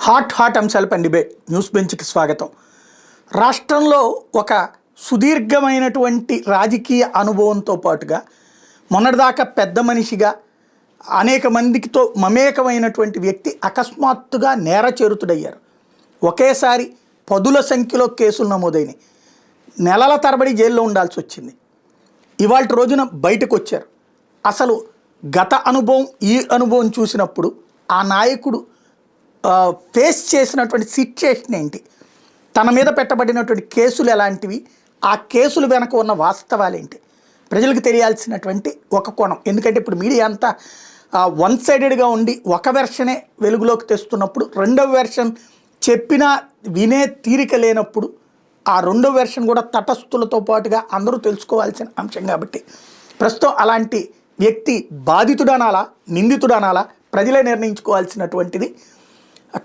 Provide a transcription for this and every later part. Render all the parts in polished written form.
Hot అంశాలపై debate news బెంచ్కి స్వాగతం. రాష్ట్రంలో ఒక సుదీర్ఘమైనటువంటి రాజకీయ అనుభవంతో పాటుగా మొన్నటిదాకా పెద్ద మనిషిగా అనేక మందితో మమేకమైనటువంటి వ్యక్తి అకస్మాత్తుగా నేరచేరుతుడయ్యారు. ఒకేసారి పదుల సంఖ్యలో కేసులు నమోదైనాయి. నెలల తరబడి జైల్లో ఉండాల్సి వచ్చింది. ఇవాళ రోజున బయటకు వచ్చారు. అసలు గత అనుభవం ఈ అనుభవం చూసినప్పుడు ఆ నాయకుడు ఫేస్ చేసినటువంటి సిచ్యుయేషన్ ఏంటి, తన మీద పెట్టబడినటువంటి కేసులు ఎలాంటివి, ఆ కేసులు వెనక ఉన్న వాస్తవాలు ఏంటి, ప్రజలకు తెలియాల్సినటువంటి ఒక కోణం. ఎందుకంటే ఇప్పుడు మీడియా అంతా వన్ సైడెడ్గా ఉండి ఒక వెర్షనే వెలుగులోకి తెస్తున్నప్పుడు రెండవ వెర్షన్ చెప్పినా వినే తీరిక లేనప్పుడు ఆ రెండో వెర్షన్ కూడా తటస్థులతో పాటుగా అందరూ తెలుసుకోవాల్సిన అంశం. కాబట్టి ప్రస్తుతం అలాంటి వ్యక్తి బాధితుడనాలా నిందితుడనాలా ప్రజలే నిర్ణయించుకోవాల్సినటువంటిది.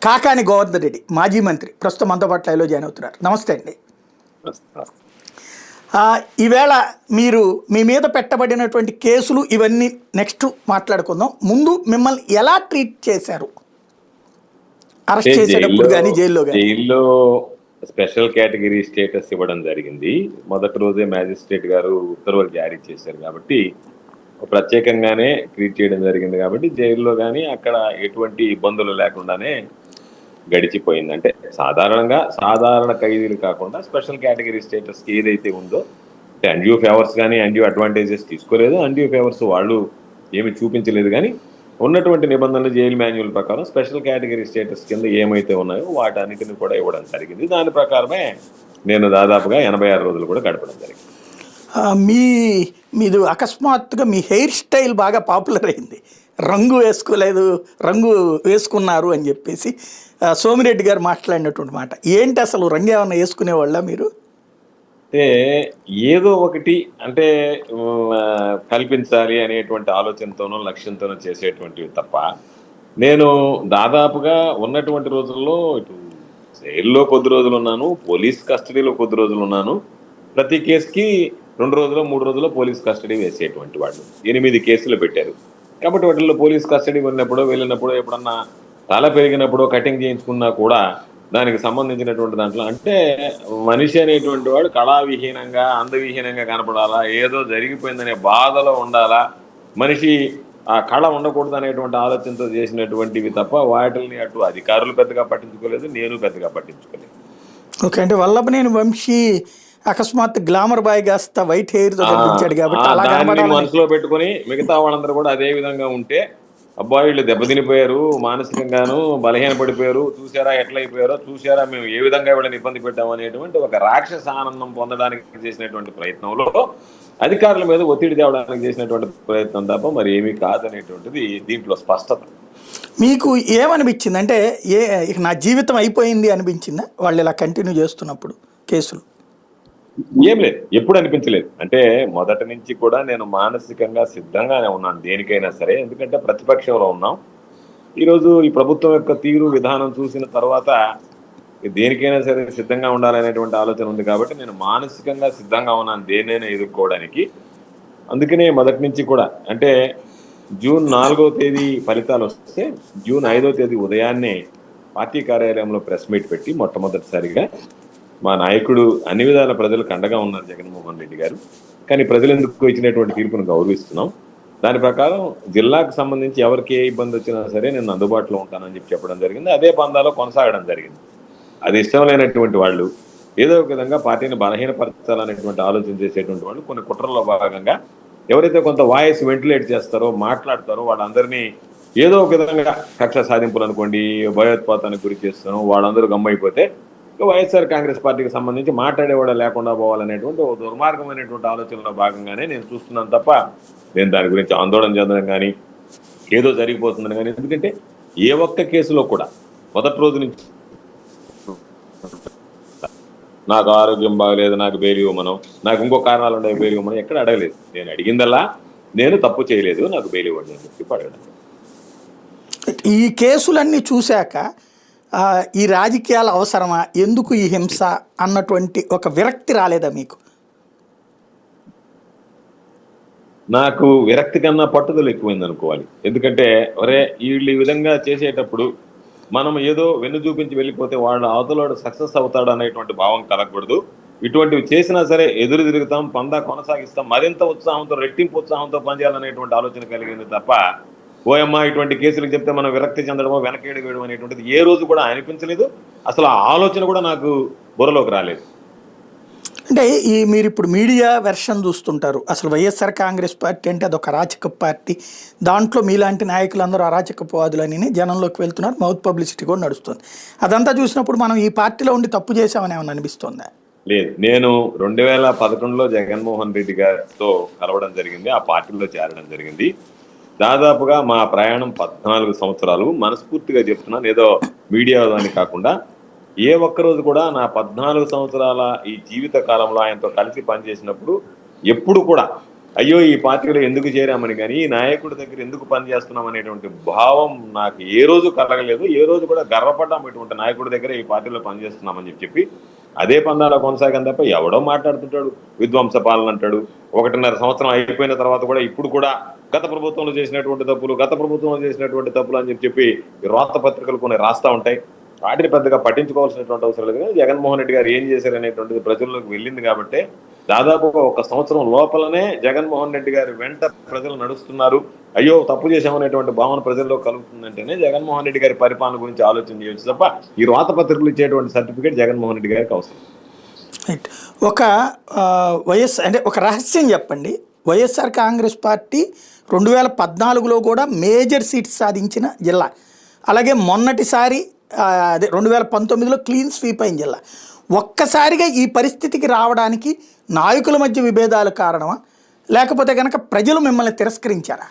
కాకాని గోవర్ధన్ రెడ్డి మాజీ మంత్రి ప్రస్తుతం మనతో పాటు లైవ్లో జాయిన్ అవుతున్నారు. నమస్తే అండి. ఈవేళ మీరు మీ మీద పెట్టబడినటువంటి కేసులు ఇవన్నీ నెక్స్ట్ మాట్లాడుకుందాం. ముందు మిమ్మల్ని ఎలా ట్రీట్ చేశారు అరెస్ట్ చేసేటప్పుడు కానీ జైల్లో? స్పెషల్ కేటగిరీ స్టేటస్ ఇవ్వడం జరిగింది. మొదటి రోజే మ్యాజిస్ట్రేట్ గారు ఉత్తర్వులు జారీ చేశారు కాబట్టి ప్రత్యేకంగానే ట్రీట్ చేయడం జరిగింది. కాబట్టి జైల్లో కానీ అక్కడ ఎటువంటి ఇబ్బందులు లేకుండానే గడిచిపోయింది. అంటే సాధారణ ఖైదీలు కాకుండా స్పెషల్ కేటగిరీ స్టేటస్ ఏదైతే ఉందో, అంటే అన్డ్యూ ఫేవర్స్ కానీ అన్డ్యూ అడ్వాంటేజెస్ తీసుకోలేదు, అన్డ్యూ ఫేవర్స్ వాళ్ళు ఏమి చూపించలేదు. కానీ ఉన్నటువంటి నిబంధనలు జైలు మాన్యువల్ ప్రకారం స్పెషల్ కేటగిరీ స్టేటస్ కింద ఏమైతే ఉన్నాయో వాటన్నిటిని కూడా ఇవ్వడం జరిగింది. దాని ప్రకారమే నేను దాదాపుగా 86 రోజులు కూడా గడపడం జరిగింది. మీది అకస్మాత్తుగా మీ హెయిర్ స్టైల్ బాగా పాపులర్ అయింది. రంగు వేసుకోలేదు, రంగు వేసుకున్నారు అని చెప్పేసి సోమిరెడ్డి గారు మాట్లాడినటువంటి మాట ఏంటి? అసలు రంగు ఏమన్నా వేసుకునేవాళ్ళ మీరు? అంటే ఏదో ఒకటి అంటే కల్పించాలి అనేటువంటి ఆలోచనతోనో లక్ష్యంతోనో చేసేటువంటివి తప్ప, నేను దాదాపుగా ఉన్నటువంటి రోజుల్లో ఇటు జైల్లో కొద్ది రోజులు ఉన్నాను, పోలీస్ కస్టడీలో కొద్ది రోజులు ఉన్నాను. ప్రతి కేసుకి 2 రోజులు 3 రోజుల్లో పోలీస్ కస్టడీ వేసేటువంటి వాళ్ళు 8 కేసులు పెట్టారు. కాబట్టి వాటిల్లో పోలీస్ కస్టడీ వెళ్ళినప్పుడు ఎప్పుడన్నా తల పెరిగినప్పుడు కటింగ్ చేయించుకున్నా కూడా దానికి సంబంధించినటువంటి దాంట్లో అంటే మనిషి అనేటువంటి వాడు కళావిహీనంగా అందవిహీనంగా కనపడాలా, ఏదో జరిగిపోయిందనే బాధలో ఉండాలా, మనిషి ఆ కళ ఉండకూడదు అనేటువంటి ఆలోచనతో చేసినటువంటివి తప్ప వాటిని అటు అధికారులు పెద్దగా పట్టించుకోలేదు, నేను పెద్దగా పట్టించుకోలేదు. ఓకే, అంటే వల్లభనేని వంశీ అకస్మాత్ గ్లామర్ బాయ్ కాస్త వైట్ హెయిర్ తో కనిపించాడు కాబట్టి దాన్ని మనసులో పెట్టుకుని మిగతా వాళ్ళందరూ కూడా అదే విధంగా ఉంటే అబ్బాయి వీళ్ళు దెబ్బతినిపోయారు, మానసికంగాను బలహీన పడిపోయారు, చూసారా ఎట్లయిపోయారో, చూసారా మేము ఏ విధంగా వీళ్ళని ఇబ్బంది పెట్టాము అనేటువంటి ఒక రాక్షస ఆనందం పొందడానికి చేసినటువంటి ప్రయత్నంలో అధికారుల మీద ఒత్తిడి తేవడానికి చేసినటువంటి ప్రయత్నం తప్ప మరి ఏమీ కాదనేటువంటిది దీంట్లో స్పష్టత. మీకు ఏమనిపించింది? అంటే నా జీవితం అయిపోయింది అనిపించిందా వాళ్ళు ఇలా కంటిన్యూ చేస్తున్నప్పుడు కేసులు? ఏం లేదు, ఎప్పుడు అనిపించలేదు. అంటే మొదటి నుంచి కూడా నేను మానసికంగా సిద్ధంగానే ఉన్నాను దేనికైనా సరే. ఎందుకంటే ప్రతిపక్షంలో ఉన్నాం. ఈరోజు ఈ ప్రభుత్వం యొక్క తీరు విధానం చూసిన తర్వాత దేనికైనా సరే సిద్ధంగా ఉండాలనేటువంటి ఆలోచన ఉంది. కాబట్టి నేను మానసికంగా సిద్ధంగా ఉన్నాను దేన్నైనా ఎదుర్కోవడానికి. అందుకనే మొదటి నుంచి కూడా అంటే జూన్ 4వ తేదీ ఫలితాలు వస్తే జూన్ 5వ తేదీ ఉదయాన్నే పార్టీ కార్యాలయంలో ప్రెస్ మీట్ పెట్టి మొట్టమొదటిసారిగా మా నాయకుడు అన్ని విధాల ప్రజలకు అండగా ఉన్నారు జగన్మోహన్ రెడ్డి గారు, కానీ ప్రజలు ఎందుకు ఇచ్చినటువంటి తీర్పును గౌరవిస్తున్నాం, దాని ప్రకారం జిల్లాకు సంబంధించి ఎవరికి ఏ ఇబ్బంది వచ్చినా సరే నేను అందుబాటులో ఉంటానని చెప్పడం జరిగింది. అదే పందాలో కొనసాగడం జరిగింది. అది ఇష్టం లేనటువంటి వాళ్ళు ఏదో ఒక విధంగా పార్టీని బలహీనపరచాలనేటువంటి ఆలోచన చేసేటువంటి వాళ్ళు కొన్ని కుట్రల్లో భాగంగా ఎవరైతే కొంత వాయిస్ వెంటిలేట్ చేస్తారో మాట్లాడతారో వాళ్ళందరినీ ఏదో ఒక విధంగా కక్ష సాధింపులు అనుకోండి, భయోత్పాతానికి గురి చేస్తాను, వాళ్ళందరూ గమ్మైపోతే వైఎస్ఆర్ కాంగ్రెస్ పార్టీకి సంబంధించి మాట్లాడేవాడు లేకుండా పోవాలనేటువంటి ఒక దుర్మార్గమైనటువంటి ఆలోచనలో భాగంగానే నేను చూస్తున్నాను తప్ప నేను దాని గురించి ఆందోళన చెందడం కానీ ఏదో జరిగిపోతుందని కానీ. ఎందుకంటే ఏ ఒక్క కేసులో కూడా మొదటి రోజు నుంచి నాకు ఆరోగ్యం బాగలేదు, నాకు బెయిల్ ఇవ్వమనం, నాకు ఇంకో కారణాలు ఉండే బెయిల్ ఇవ్వమనం ఎక్కడ అడగలేదు. నేను అడిగిందల్లా నేను తప్పు చేయలేదు, నాకు బెయిల్ ఇవ్వండి అని చెప్పి అడగడం. ఈ కేసులన్నీ చూశాక ఈ రాజకీయాల అవసరమా, ఎందుకు ఈ హింస అన్నటువంటి ఒక విరక్తి రాలేదా మీకు? నాకు విరక్తి కన్నా పట్టుదల ఎక్కువైంది అనుకోవాలి. ఎందుకంటే వీళ్ళు ఈ విధంగా చేసేటప్పుడు మనం ఏదో వెన్ను చూపించి వెళ్ళిపోతే వాడు అవతలోడు సక్సెస్ అవుతాడు అనేటువంటి భావం కలగకూడదు. ఇటువంటివి చేసినా సరే ఎదురు తిరుగుతాం, పందా కొనసాగిస్తాం, మరింత ఉత్సాహంతో రెట్టింపు ఉత్సాహంతో పనిచేయాలనేటువంటి ఆలోచన కలిగింది తప్ప ఓయమ్మ ఇటువంటి కేసులకు చెప్తే మనం విరక్తి చెందడమో వెనకేడు వేయడం అనేటువంటిది ఏ రోజు కూడా అనిపించలేదు. అసలు ఆ ఆలోచన కూడా నాకు బుర్రలోకి రాలేదు. అంటే మీరు ఇప్పుడు మీడియా వెర్షన్ చూస్తుంటారు. అసలు వైఎస్ఆర్ కాంగ్రెస్ పార్టీ అంటే అదొక అరాచక పార్టీ. దాంట్లో మీలాంటి నాయకులందరూ అరాచకవాదులని జనంలోకి వెళ్తున్నారు. మౌత్ పబ్లిసిటీ కూడా నడుస్తుంది. అదంతా చూసినప్పుడు మనం ఈ పార్టీలో ఉండి తప్పు చేసామని ఏమన్నా అనిపిస్తుందా? లేదు, నేను 2011లో జగన్మోహన్ రెడ్డి గారితో కలవడం జరిగింది, ఆ పార్టీలో చేరడం జరిగింది. దాదాపుగా మా ప్రయాణం 14 సంవత్సరాలు. మనస్ఫూర్తిగా చెప్తున్నాను, ఏదో మీడియా అని కాకుండా ఏ ఒక్కరోజు కూడా నా 14 సంవత్సరాల ఈ జీవిత కాలంలో ఆయనతో కలిసి పనిచేసినప్పుడు ఎప్పుడు కూడా అయ్యో ఈ పార్టీలో ఎందుకు చేరామని కానీ, ఈ నాయకుడి దగ్గర ఎందుకు పనిచేస్తున్నాం అనేటువంటి భావం నాకు ఏ రోజు కలగలేదు. ఏ రోజు కూడా గర్వపడ్డాం ఇటువంటి నాయకుడి దగ్గర ఈ పార్టీలో పనిచేస్తున్నామని చెప్పి అదే పందాలో కొనసాగం తప్ప ఎవడో మాట్లాడుతుంటాడు, విధ్వంస పాలన అంటాడు. 1.5 సంవత్సరం అయిపోయిన తర్వాత కూడా ఇప్పుడు కూడా గత ప్రభుత్వంలో చేసినటువంటి తప్పులు అని చెప్పి ఈ రాత పత్రికలు కొన్ని రాస్తా ఉంటాయి. వాటిని పెద్దగా పట్టించుకోవాల్సినటువంటి అవసరం లేదు. కానీ జగన్మోహన్ రెడ్డి గారు ఏం చేశారు అనేటువంటిది ప్రజల్లోకి వెళ్ళింది కాబట్టి దాదాపుగా 1 సంవత్సరం లోపలనే జగన్మోహన్ రెడ్డి గారి వెంట ప్రజలు నడుస్తున్నారు. అయ్యో తప్పు చేశామనేటువంటి భావన ప్రజల్లో కలుగుతుందంటేనే జగన్మోహన్ రెడ్డి గారి పరిపాలన గురించి ఆలోచన చేయొచ్చు తప్ప ఈ రాత పత్రికలు ఇచ్చేటువంటి సర్టిఫికేట్ జగన్మోహన్ రెడ్డి గారికి అవసరం. రైట్. ఒక అంటే ఒక రహస్యం చెప్పండి. వైఎస్ఆర్ కాంగ్రెస్ పార్టీ 2014లో కూడా మేజర్ సీట్స్ సాధించిన జిల్లా. అలాగే మొన్నటిసారి అదే 2019లో క్లీన్ స్వీప్ అయిన జిల్లా. ఒక్కసారిగా ఈ పరిస్థితికి రావడానికి నాయకుల మధ్య విభేదాలు కారణమా, లేకపోతే కనుక ప్రజలు మిమ్మల్ని తిరస్కరించారా?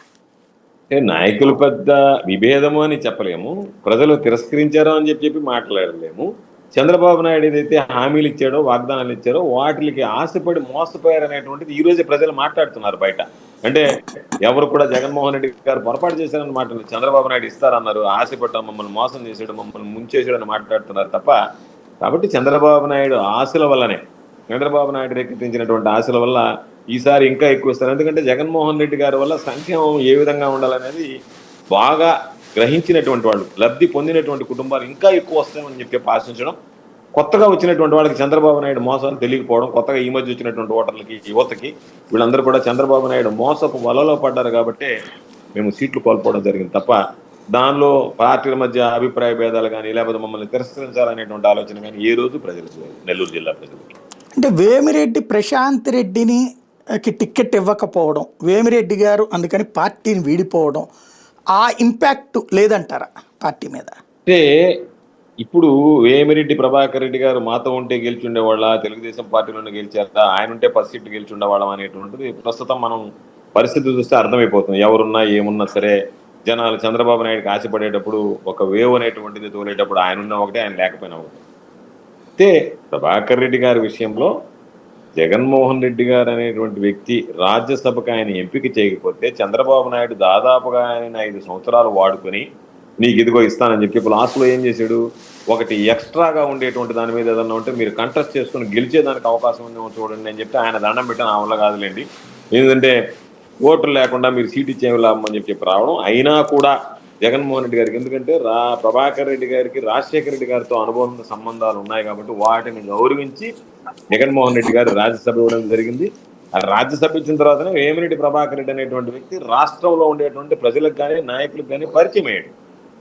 నాయకులు పెద్ద విభేదము అని చెప్పలేము, ప్రజలు తిరస్కరించారో అని చెప్పి మాట్లాడలేము. చంద్రబాబు నాయుడు ఏదైతే హామీలు ఇచ్చాడో, వాగ్దానాలు ఇచ్చారో వాటికి ఆశపడి మోసపోయారు అనేటువంటిది ఈ రోజే ప్రజలు మాట్లాడుతున్నారు బయట. అంటే ఎవరు కూడా జగన్మోహన్ రెడ్డి గారు పొరపాటు చేశారని మాట్లాడారు. చంద్రబాబు నాయుడు ఇస్తారన్నారు, ఆశపడ్డాం, మమ్మల్ని మోసం చేసాడు, మమ్మల్ని ముంచేసాడు అని మాట్లాడుతున్నారు తప్ప. కాబట్టి చంద్రబాబు నాయుడు ఆశల వల్లనే, చంద్రబాబు నాయుడు రేకెత్తించినటువంటి ఆశల వల్ల ఈసారి ఇంకా ఎక్కువ ఇస్తారు. ఎందుకంటే జగన్మోహన్ రెడ్డి గారి వల్ల సంక్షేమం ఏ విధంగా ఉండాలనేది బాగా గ్రహించినటువంటి వాళ్ళు, లబ్ధి పొందినటువంటి కుటుంబాలు ఇంకా ఎక్కువ వస్తాయని చెప్పి ఆశించడం, కొత్తగా వచ్చినటువంటి వాళ్ళకి చంద్రబాబు నాయుడు మోసాలు తెలియకపోవడం, కొత్తగా ఈ మధ్య వచ్చినటువంటి ఓటర్లకి, యువతకి, వీళ్ళందరూ కూడా చంద్రబాబు నాయుడు మోసపు వలలో పడ్డారు కాబట్టి మేము సీట్లు కోల్పోవడం జరిగింది తప్ప దానిలో పార్టీల మధ్య అభిప్రాయ భేదాలు కానీ లేకపోతే మమ్మల్ని తిరస్కరించాలనేటువంటి ఆలోచన కానీ ఏ రోజు ప్రజలకు, నెల్లూరు జిల్లా ప్రజలకి. అంటే వేమిరెడ్డి ప్రశాంత్ రెడ్డిని టికెట్ ఇవ్వకపోవడం, వేమిరెడ్డి గారు అందుకని పార్టీని వీడిపోవడం, ఆ ఇంపాక్ట్ లేదంటారా పార్టీ మీద? అంటే ఇప్పుడు వేమిరెడ్డి ప్రభాకర్ రెడ్డి గారు మాతో ఉంటే గెలిచి ఉండేవాళ్ళ, తెలుగుదేశం పార్టీలోనే గెలిచారా, ఆయన ఉంటే ఫస్ట్ సీట్ గెలిచి ఉండేవాళ్ళం అనేటువంటిది ప్రస్తుతం మనం పరిస్థితి చూస్తే అర్థమైపోతుంది. ఎవరున్నా ఏమున్నా సరే జనాలు చంద్రబాబు నాయుడుకి ఆశపడేటప్పుడు ఒక వేవ్ అనేటువంటిది తోలేటప్పుడు ఆయన ఉన్న ఒకటే, ఆయన లేకపోయినా ఒకటే. అయితే ప్రభాకర్ రెడ్డి గారి విషయంలో జగన్మోహన్ రెడ్డి గారు అనేటువంటి వ్యక్తి రాజ్యసభకు ఆయన ఎంపిక చేయకపోతే చంద్రబాబు నాయుడు దాదాపుగా ఆయన 5 సంవత్సరాలు వాడుకొని నీకు ఇదిగో ఇస్తానని చెప్పి లాస్ట్లో ఏం చేశాడు, ఒకటి ఎక్స్ట్రాగా ఉండేటువంటి దాని మీద ఏదన్నా ఉంటే మీరు కంటెస్ట్ చేసుకుని గెలిచేదానికి అవకాశం ఉందేమో చూడండి అని చెప్పి ఆయన దండం పెట్టాను. ఆ వల్ల కాదులేండి, ఎందుకంటే ఓట్లు లేకుండా మీరు సీట్ ఇచ్చేలామని చెప్పి రావడం. అయినా కూడా జగన్మోహన్ రెడ్డి గారికి, ఎందుకంటే ప్రభాకర్ రెడ్డి గారికి రాజశేఖర రెడ్డి గారితో అనుబంధ సంబంధాలు ఉన్నాయి కాబట్టి వాటిని గౌరవించి జగన్మోహన్ రెడ్డి గారు రాజ్యసభ ఇవ్వడం జరిగింది. ఆ రాజ్యసభ ఇచ్చిన తర్వాతనే వేమిరెడ్డి ప్రభాకర్ రెడ్డి అనేటువంటి వ్యక్తి రాష్ట్రంలో ఉండేటువంటి ప్రజలకు కానీ నాయకులకు కానీ పరిచయం అయ్యాడు.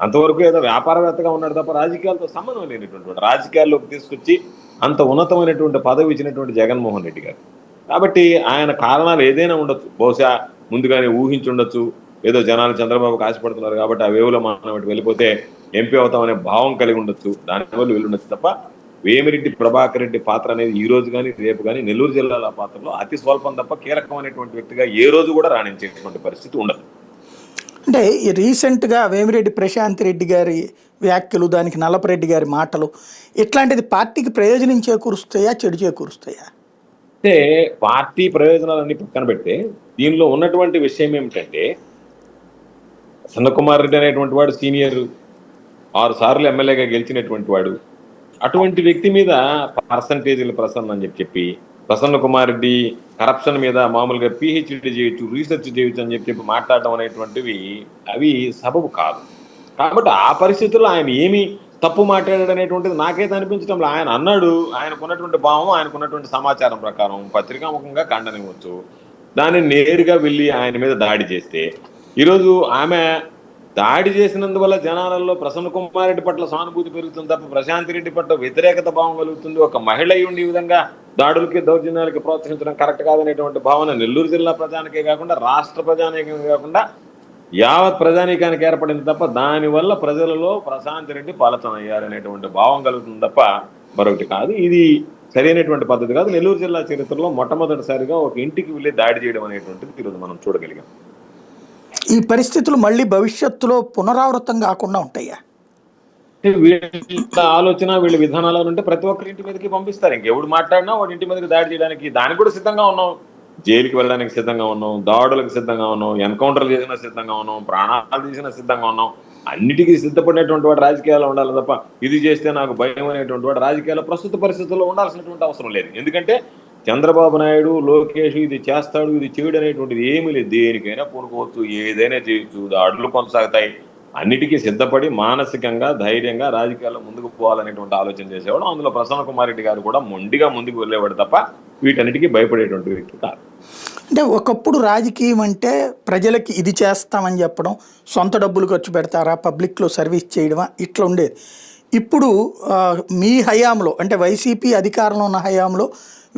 అంతవరకు ఏదో వ్యాపారవేత్తగా ఉన్నాడు తప్ప రాజకీయాలతో సంబంధం లేనటువంటి రాజకీయాల్లోకి తీసుకొచ్చి అంత ఉన్నతమైనటువంటి పదవి ఇచ్చినటువంటి జగన్మోహన్ రెడ్డి గారు. కాబట్టి ఆయన కారణాలు ఏదైనా ఉండొచ్చు, బహుశా ముందుగానే ఊహించుండొచ్చు, ఏదో జనాలు చంద్రబాబుకి ఆశపడుతున్నారు కాబట్టి ఆ వేవులో మనం వెళ్ళిపోతే ఎంపీ అవుతామనే భావం కలిగి ఉండొచ్చు, దానివల్ల వెళ్ళుండొచ్చు తప్ప వేమిరెడ్డి ప్రభాకర్ రెడ్డి పాత్ర అనేది ఈ రోజు కానీ రేపు కానీ నెల్లూరు జిల్లాల పాత్రలో అతి స్వల్పం తప్ప కీలకమైనటువంటి వ్యక్తిగా ఏ రోజు కూడా రాణించేటువంటి పరిస్థితి ఉండదు. అంటే రీసెంట్గా వేమిరెడ్డి ప్రశాంత్ రెడ్డి గారి వ్యాఖ్యలు, దానికి నల్లపరెడ్డి గారి మాటలు, ఇట్లాంటిది పార్టీకి ప్రయోజనం చేకూరుస్తాయా, చెడు చేకూరుస్తాయా? అంటే పార్టీ ప్రయోజనాలన్నీ పక్కన పెడితే దీనిలో ఉన్నటువంటి విషయం ఏమిటంటే, సన్నకుమార్ రెడ్డి అనేటువంటి వాడు సీనియర్, 6 సార్లు ఎమ్మెల్యేగా గెలిచినటువంటి వాడు. అటువంటి వ్యక్తి మీద పర్సంటేజీలు ప్రసన్న అని చెప్పి ప్రసన్న కుమార్ రెడ్డి కరప్షన్ మీద మామూలుగా పిహెచ్డి చేయొచ్చు, రీసెర్చ్ చేయొచ్చు అని చెప్పి మాట్లాడడం అనేటువంటివి అవి సబబు కాదు. కాబట్టి ఆ పరిస్థితుల్లో ఆయన ఏమి తప్పు మాట్లాడాడు అనేటువంటిది నాకైతే అనిపించడం ఆయన అన్నాడు, ఆయనకున్నటువంటి భావం, ఆయనకున్నటువంటి సమాచారం ప్రకారం పత్రికాముఖంగా ఖండనివ్వచ్చు. దాన్ని నేరుగా వెళ్ళి ఆయన మీద దాడి చేస్తే ఈరోజు ఆమె దాడి చేసినందువల్ల జనాలలో ప్రసన్న కుమార్ రెడ్డి పట్ల సానుభూతి పెరుగుతుంది తప్ప ప్రశాంత్ రెడ్డి పట్ల వ్యతిరేకత భావం కలుగుతుంది. ఒక మహిళ ఉండి ఈ విధంగా దాడులకి దౌర్జన్యాలకి ప్రోత్సహించడం కరెక్ట్ కాదనేటువంటి భావన నెల్లూరు జిల్లా ప్రజానికే కాకుండా రాష్ట్ర ప్రజానికే కాకుండా యావత్ ప్రజానీకానికి ఏర్పడింది తప్ప దానివల్ల ప్రజలలో ప్రశాంత్ రెడ్డి పాలనయ్యారనేటువంటి భావం కలుగుతుంది తప్ప మరొకటి కాదు. ఇది సరైనటువంటి పద్ధతి కాదు. నెల్లూరు జిల్లా చరిత్రలో మొట్టమొదటిసారిగా ఒక ఇంటికి వెళ్ళి దాడి చేయడం అనేటువంటిది ఈరోజు మనం చూడగలిగాం. ఈ పరిస్థితులు మళ్ళీ భవిష్యత్తులో పునరావృతం కాకుండా ఉంటాయా? వీళ్ళ ఆలోచన, వీళ్ళ విధానాలు ఉంటే ప్రతి ఒక్కరి ఇంటి మీదకి పంపిస్తారు. ఇంకెవడు మాట్లాడినా వాడి ఇంటి మీదకి దాడి చేయడానికి దానికి కూడా సిద్ధంగా ఉన్నాం. జైలుకి వెళ్ళడానికి సిద్ధంగా ఉన్నాం, దాడులకు సిద్ధంగా ఉన్నాం, ఎన్కౌంటర్లు చేసినా సిద్ధంగా ఉన్నాం, ప్రాణాలు తీసినా సిద్ధంగా ఉన్నాం. అన్నిటికీ సిద్ధపడినటువంటి వాడు రాజకీయాల్లో ఉండాలి తప్ప ఇది చేస్తే నాకు భయం అనేటువంటి వాడు రాజకీయాల్లో ప్రస్తుత పరిస్థితుల్లో ఉండాల్సినటువంటి అవసరం లేదు. ఎందుకంటే చంద్రబాబు నాయుడు, లోకేష్ ఇది చేస్తాడు, ఇది చేయడు అనేటువంటిది ఏమీ లేదు. దేనికైనా పూనుకోవచ్చు, ఏదైనా చేయొచ్చు, దాడులు కొనసాగుతాయి. అన్నిటికీ సిద్ధపడి మానసికంగా ధైర్యంగా రాజకీయాల్లో ముందుకు పోవాలనేటువంటి ఆలోచన చేసేవాడు. అందులో ప్రసన్న కుమార్ రెడ్డి గారు కూడా మొండిగా ముందుకు వెళ్ళేవాడు తప్ప వీటన్నిటికీ భయపడేటువంటి వ్యక్తి కాదు. అంటే ఒకప్పుడు రాజకీయం అంటే ప్రజలకి ఇది చేస్తామని చెప్పడం, సొంత డబ్బులు ఖర్చు పెడతారా, పబ్లిక్లో సర్వీస్ చేయడమా, ఇట్లా ఉండేది. ఇప్పుడు మీ హయాంలో అంటే వైసీపీ అధికారంలో ఉన్న హయాంలో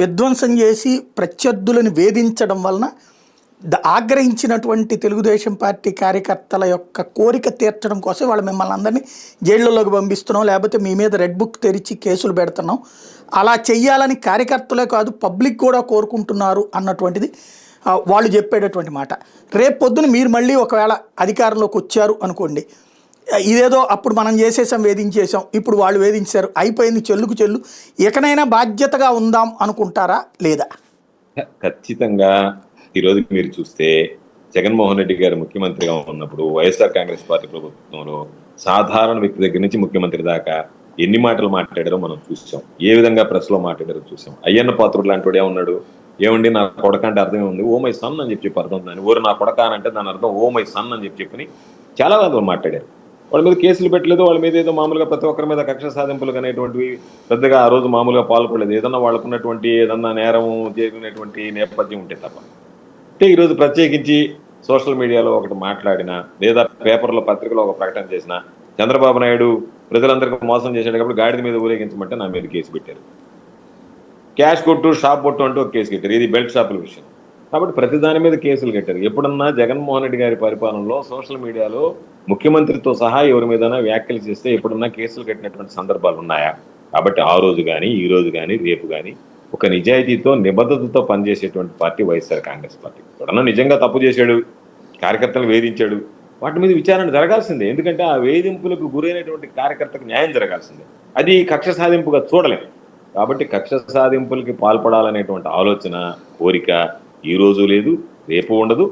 విధ్వంసం చేసి ప్రత్యర్థులను వేధించడం వలన ఆగ్రహించినటువంటి తెలుగుదేశం పార్టీ కార్యకర్తల యొక్క కోరిక తీర్చడం కోసం వాళ్ళు మిమ్మల్ని అందరినీ జైళ్ళలోకి పంపిస్తున్నాం, లేకపోతే మీ మీద రెడ్ బుక్ తెరిచి కేసులు పెడుతున్నాం, అలా చెయ్యాలని కార్యకర్తలే కాదు పబ్లిక్ కూడా కోరుకుంటున్నారు అన్నటువంటిది వాళ్ళు చెప్పేటటువంటి మాట. రేపు పొద్దున మీరు మళ్ళీ ఒకవేళ అధికారంలోకి వచ్చారు అనుకోండి, ఇదేదో అప్పుడు మనం చేసేసాం, వేధించేసాం, ఇప్పుడు వాళ్ళు వేధించారు, అయిపోయింది, చెల్లుకు చెల్లు, ఎకనైనా బాధ్యతగా ఉందాం అనుకుంటారా లేదా? ఖచ్చితంగా. ఈరోజు మీరు చూస్తే జగన్మోహన్ రెడ్డి గారు ముఖ్యమంత్రిగా ఉన్నప్పుడు వైఎస్ఆర్ కాంగ్రెస్ పార్టీ ప్రభుత్వంలో సాధారణ వ్యక్తి దగ్గర నుంచి ముఖ్యమంత్రి దాకా ఎన్ని మాటలు మాట్లాడారో మనం చూసాం. ఏ విధంగా ప్రెస్ లో మాట్లాడారో చూసాం. అయ్యన్న పాత్రుడు లాంటి వాడు ఏమన్నాడు, ఏమండి నా కొడక అంటే అర్థమే ఉంది, ఓ మై సన్ అని చెప్పి అర్థం దాన్ని, ఊరు నా కొడక అని అంటే దాని అర్థం ఓ మై సన్ అని చెప్పి చాలా మంది మాట్లాడారు. వాళ్ళ మీద కేసులు పెట్టలేదు, వాళ్ళ మీద ఏదో మామూలుగా ప్రతి ఒక్కరి మీద కక్ష సాధింపులు అనేటువంటివి పెద్దగా ఆ రోజు మామూలుగా పాల్పడలేదు. ఏదన్నా వాళ్ళకున్నటువంటి ఏదన్నా నేరం చేసినటువంటి నేపథ్యం ఉంటే తప్ప. అంటే ఈరోజు ప్రత్యేకించి సోషల్ మీడియాలో ఒకటి మాట్లాడినా లేదా పేపర్లో పత్రికలో ఒక ప్రకటన చేసినా చంద్రబాబు నాయుడు ప్రజలందరికీ మోసం చేశాడు కాబట్టి గాడిద మీద ఊరేగించమంటే నా మీద కేసు పెట్టారు. క్యాష్ కొట్టు, షాప్ కొట్టు అంటూ ఒక కేసు కట్టారు. ఇది బెల్ట్ షాపుల విషయం కాబట్టి ప్రతి దాని మీద కేసులు కట్టారు. ఎప్పుడన్నా జగన్మోహన్ రెడ్డి గారి పరిపాలనలో సోషల్ మీడియాలో ముఖ్యమంత్రితో సహా ఎవరి మీదైనా వ్యాఖ్యలు చేస్తే ఎప్పుడన్నా కేసులు కట్టినటువంటి సందర్భాలు ఉన్నాయా? కాబట్టి ఆ రోజు కానీ ఈ రోజు కానీ రేపు కానీ ఒక నిజాయితీతో నిబద్ధతతో పనిచేసేటువంటి పార్టీ వైఎస్ఆర్ కాంగ్రెస్ పార్టీ. ఎవడన్నా నిజంగా తప్పు చేశాడు, కార్యకర్తలు వేధించాడు, వాటి మీద విచారణ జరగాల్సిందే. ఎందుకంటే ఆ వేధింపులకు గురైనటువంటి కార్యకర్తకు న్యాయం జరగాల్సిందే. అది కక్ష సాధింపుగా చూడలేము. కాబట్టి కక్ష సాధింపులకి పాల్పడాలనేటువంటి ఆలోచన, కోరిక ఈ రోజు లేదు, రేపు ఉండదు.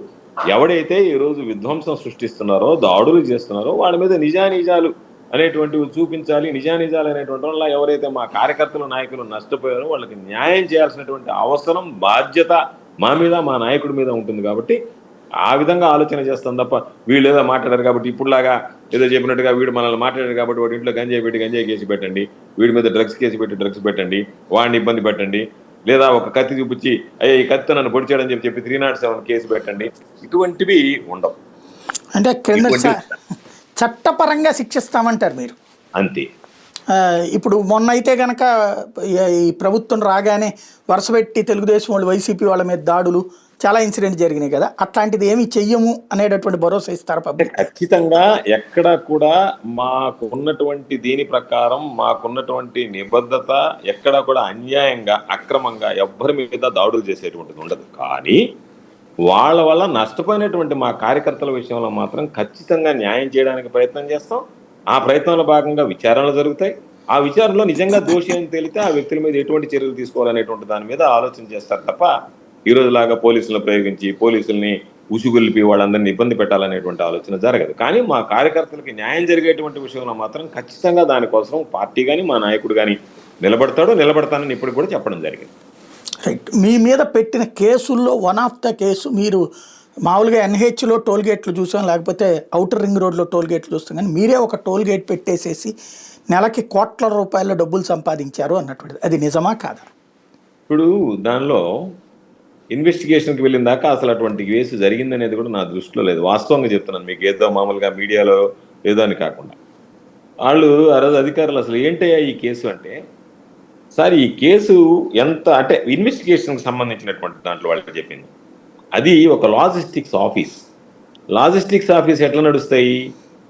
ఎవడైతే ఈరోజు విధ్వంసం సృష్టిస్తున్నారో, దాడులు చేస్తున్నారో వాళ్ళ మీద నిజానిజాలు అనేటువంటివి చూపించాలి. నిజానిజాలు అనేటువంటి వల్ల ఎవరైతే మా కార్యకర్తలు, నాయకులు నష్టపోయారో వాళ్ళకి న్యాయం చేయాల్సినటువంటి అవసరం, బాధ్యత మా మీద, మా నాయకుడి మీద ఉంటుంది. కాబట్టి ఆ విధంగా ఆలోచన చేస్తాం తప్ప వీళ్ళు ఏదో మాట్లాడారు కాబట్టి ఇప్పుడులాగా ఏదో చెప్పినట్టుగా వీడు మనల్ని మాట్లాడారు కాబట్టి వాడి ఇంట్లో గంజాయి పెట్టి గంజాయి కేసు పెట్టండి, వీడి మీద డ్రగ్స్ కేసు పెట్టి డ్రగ్స్ పెట్టండి, వాడిని ఇబ్బంది పెట్టండి, లేదా ఒక కత్తి చూపించి అయ్యా ఈ కత్తి నన్ను పొడిచాడని చెప్పి 307 కేసు పెట్టండి, ఇటువంటివి ఉండవు. అంటే చట్టపరంగా శిక్షిస్తామంటారు మీరు అంతే. ఇప్పుడు మొన్న అయితే కనుక ఈ ప్రభుత్వం రాగానే వరుసపెట్టి తెలుగుదేశం వాళ్ళు వైసీపీ వాళ్ళ మీద దాడులు చాలా ఇన్సిడెంట్ జరిగినాయి కదా, అట్లాంటిది ఏమి చెయ్యము అనేటటువంటి భరోసా ఇస్తారు పబ్లిక్? ఖచ్చితంగా. ఎక్కడ కూడా మాకు ఉన్నటువంటి దీని ప్రకారం మాకున్నటువంటి నిబద్ధత ఎక్కడ కూడా అన్యాయంగా, అక్రమంగా ఎవ్వరి మీద దాడులు చేసేటువంటిది ఉండదు. కానీ వాళ్ళ వల్ల నష్టపోయినటువంటి మా కార్యకర్తల విషయంలో మాత్రం ఖచ్చితంగా న్యాయం చేయడానికి ప్రయత్నం చేస్తాం. ఆ ప్రయత్నంలో భాగంగా విచారణలు జరుగుతాయి. ఆ విచారణలో నిజంగా దోషి అని తేలితే ఆ వ్యక్తుల మీద ఎటువంటి చర్యలు తీసుకోవాలనేటువంటి దాని మీద ఆలోచన చేస్తారు తప్ప ఈ రోజులాగా పోలీసులను ప్రయోగించి పోలీసుల్ని ఉసుగొల్పి వాళ్ళందరినీ ఇబ్బంది పెట్టాలనేటువంటి ఆలోచన జరగదు. కానీ మా కార్యకర్తలకి న్యాయం జరిగేటువంటి విషయంలో మాత్రం ఖచ్చితంగా దానికోసం పార్టీ కానీ మా నాయకుడు కానీ నిలబడతానని ఇప్పుడు కూడా చెప్పడం జరిగింది. రైట్. మీ మీద పెట్టిన కేసుల్లో వన్ ఆఫ్ ద కేసు మీరు మామూలుగా ఎన్హెచ్లో టోల్ గేట్లు చూసాం, లేకపోతే అవుటర్ రింగ్ రోడ్లో టోల్ గేట్లు చూస్తాం, కానీ మీరే ఒక టోల్ గేట్ పెట్టేసేసి నెలకి కోట్ల రూపాయల డబ్బులు సంపాదించారు అన్నటువంటిది అది నిజమా కాదా? ఇప్పుడు దానిలో ఇన్వెస్టిగేషన్కి వెళ్ళిన దాకా అసలు అటువంటి కేసు జరిగిందనేది కూడా నా దృష్టిలో లేదు. వాస్తవంగా చెప్తున్నాను మీకు, ఏదో మామూలుగా మీడియాలో ఏదో అని కాకుండా. వాళ్ళు ఆ రోజు అధికారులు అసలు ఏంటయ్యా ఈ కేసు అంటే, సార్ ఈ కేసు ఎంత అంటే ఇన్వెస్టిగేషన్కి సంబంధించినటువంటి దాంట్లో వాళ్ళు చెప్పింది, అది ఒక లాజిస్టిక్స్ ఆఫీస్. లాజిస్టిక్స్ ఆఫీస్ ఎట్లా నడుస్తాయి,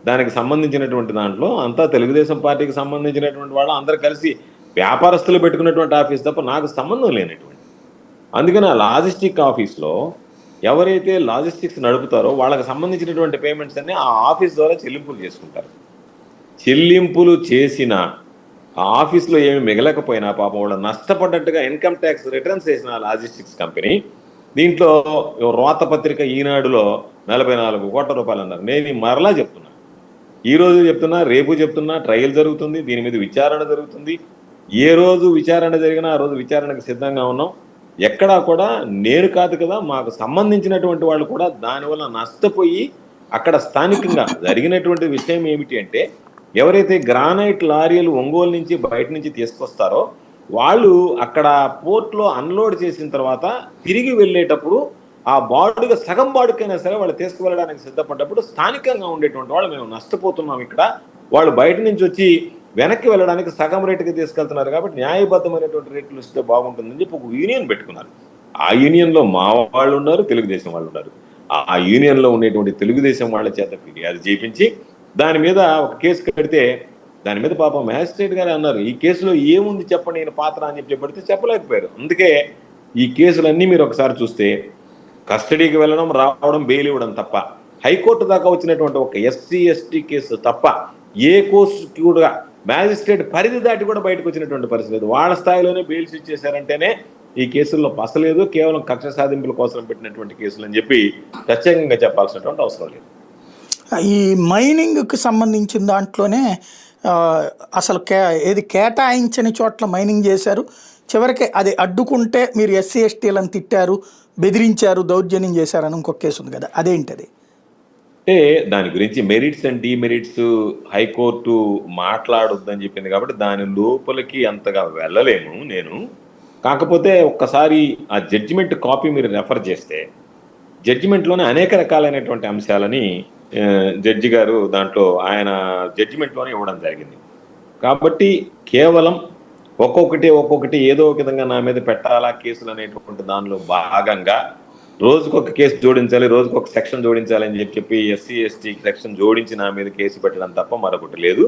దానికి సంబంధించినటువంటి దాంట్లో అంతా తెలుగుదేశం పార్టీకి సంబంధించినటువంటి వాళ్ళు అందరు కలిసి వ్యాపారస్తులు పెట్టుకున్నటువంటి ఆఫీస్ తప్ప నాకు సంబంధం లేనటువంటి. అందుకని ఆ లాజిస్టిక్ ఆఫీస్లో ఎవరైతే లాజిస్టిక్స్ నడుపుతారో వాళ్ళకి సంబంధించినటువంటి పేమెంట్స్ అన్ని ఆ ఆఫీస్ ద్వారా చెల్లింపులు చేసుకుంటారు. చెల్లింపులు చేసిన ఆ ఆఫీస్లో ఏమి మిగలకపోయినా పాపం వాళ్ళు నష్టపడ్డట్టుగా ఇన్కమ్ ట్యాక్స్ రిటర్న్స్ చేసిన లాజిస్టిక్స్ కంపెనీ దీంట్లో రోత పత్రిక ఈనాడులో 44 కోట్ల రూపాయలు అన్నారు. నేను మరలా చెప్తున్నా, ఈ రోజు చెప్తున్నా, రేపు చెప్తున్నా, ట్రయల్ జరుగుతుంది, దీని మీద విచారణ జరుగుతుంది. ఏ రోజు విచారణ జరిగినా ఆ రోజు విచారణకు సిద్ధంగా ఉన్నాం. ఎక్కడా కూడా నేను కాదు కదా, మాకు సంబంధించినటువంటి వాళ్ళు కూడా దానివల్ల నష్టపోయి అక్కడ స్థానికంగా జరిగినటువంటి విషయం ఏమిటి అంటే, ఎవరైతే గ్రానైట్ లారీలు ఒంగోలు నుంచి బయట నుంచి తీసుకొస్తారో వాళ్ళు అక్కడ పోర్ట్లో అన్లోడ్ చేసిన తర్వాత తిరిగి వెళ్ళేటప్పుడు ఆ బాడుగా సగం బాడుకైనా సరే వాళ్ళు తీసుకువెళ్ళడానికి సిద్ధపడ్డప్పుడు స్థానికంగా ఉండేటువంటి వాళ్ళు మేము నష్టపోతున్నాం, ఇక్కడ వాళ్ళు బయట నుంచి వచ్చి వెనక్కి వెళ్ళడానికి సగం రేటుకి తీసుకెళ్తున్నారు కాబట్టి న్యాయబద్ధమైనటువంటి రేట్లు ఇస్తే బాగుంటుందని చెప్పి ఒక యూనియన్ పెట్టుకున్నారు. ఆ యూనియన్లో మా వాళ్ళు ఉన్నారు, తెలుగుదేశం వాళ్ళు ఉన్నారు. ఆ యూనియన్లో ఉండేటువంటి తెలుగుదేశం వాళ్ళ చేత ఫిర్యాదు చేయించి దాని మీద ఒక కేసు కడితే దాని మీద పాపం మ్యాజిస్ట్రేట్ గారు అన్నారు, ఈ కేసులో ఏముంది చెప్పండి నేను పాత్ర అని చెప్పి చెప్పడితే చెప్పలేకపోయారు. అందుకే ఈ కేసులన్నీ మీరు ఒకసారి చూస్తే కస్టడీకి వెళ్ళడం, రావడం, బెయిల్ ఇవ్వడం తప్ప, హైకోర్టు దాకా వచ్చినటువంటి ఒక ఎస్సీ ఎస్టీ కేసు తప్ప ఏ కోర్సుకి కూడా మ్యాజిస్ట్రేట్ పరిధి దాటి కూడా బయటకు వచ్చినటువంటి పరిస్థితి లేదు. వాళ్ళ స్థాయిలోనే బెయిల్స్ ఇచ్చేశారంటేనే ఈ కేసుల్లో పసలేదు, కేవలం కక్ష సాధింపుల కోసం పెట్టినటువంటి కేసులు అని చెప్పి ప్రత్యేకంగా చెప్పాల్సినటువంటి అవసరం లేదు. ఈ మైనింగ్కి సంబంధించిన దాంట్లోనే అసలు ఏది కేటాయించని చోట్ల మైనింగ్ చేశారు, చివరికి అది అడ్డుకుంటే మీరు ఎస్సీ ఎస్టీలను తిట్టారు, బెదిరించారు, దౌర్జన్యం చేశారని ఇంకొక కేసు ఉంది కదా, అదేంటది? అంటే దాని గురించి మెరిట్స్ అండ్ డిమెరిట్స్ హైకోర్టు మాట్లాడొద్దని చెప్పింది కాబట్టి దాని లోపలికి అంతగా వెళ్ళలేము నేను. కాకపోతే ఒక్కసారి ఆ జడ్జిమెంట్ కాపీ మీరు రెఫర్ చేస్తే జడ్జిమెంట్లోనే అనేక రకాలైనటువంటి అంశాలని జడ్జి గారు దాంట్లో ఆయన జడ్జిమెంట్లోనే ఇవ్వడం జరిగింది. కాబట్టి కేవలం ఒక్కొక్కటి ఏదో ఒక విధంగా నా మీద పెట్టాలా కేసులు అనేటువంటి దానిలో భాగంగా రోజుకొక కేసు జోడించాలి, రోజుకొక సెక్షన్ జోడించాలి అని చెప్పి ఎస్సీ ఎస్టీ సెక్షన్ జోడించి నా మీద కేసు పెట్టడం తప్ప మరొకటి లేదు.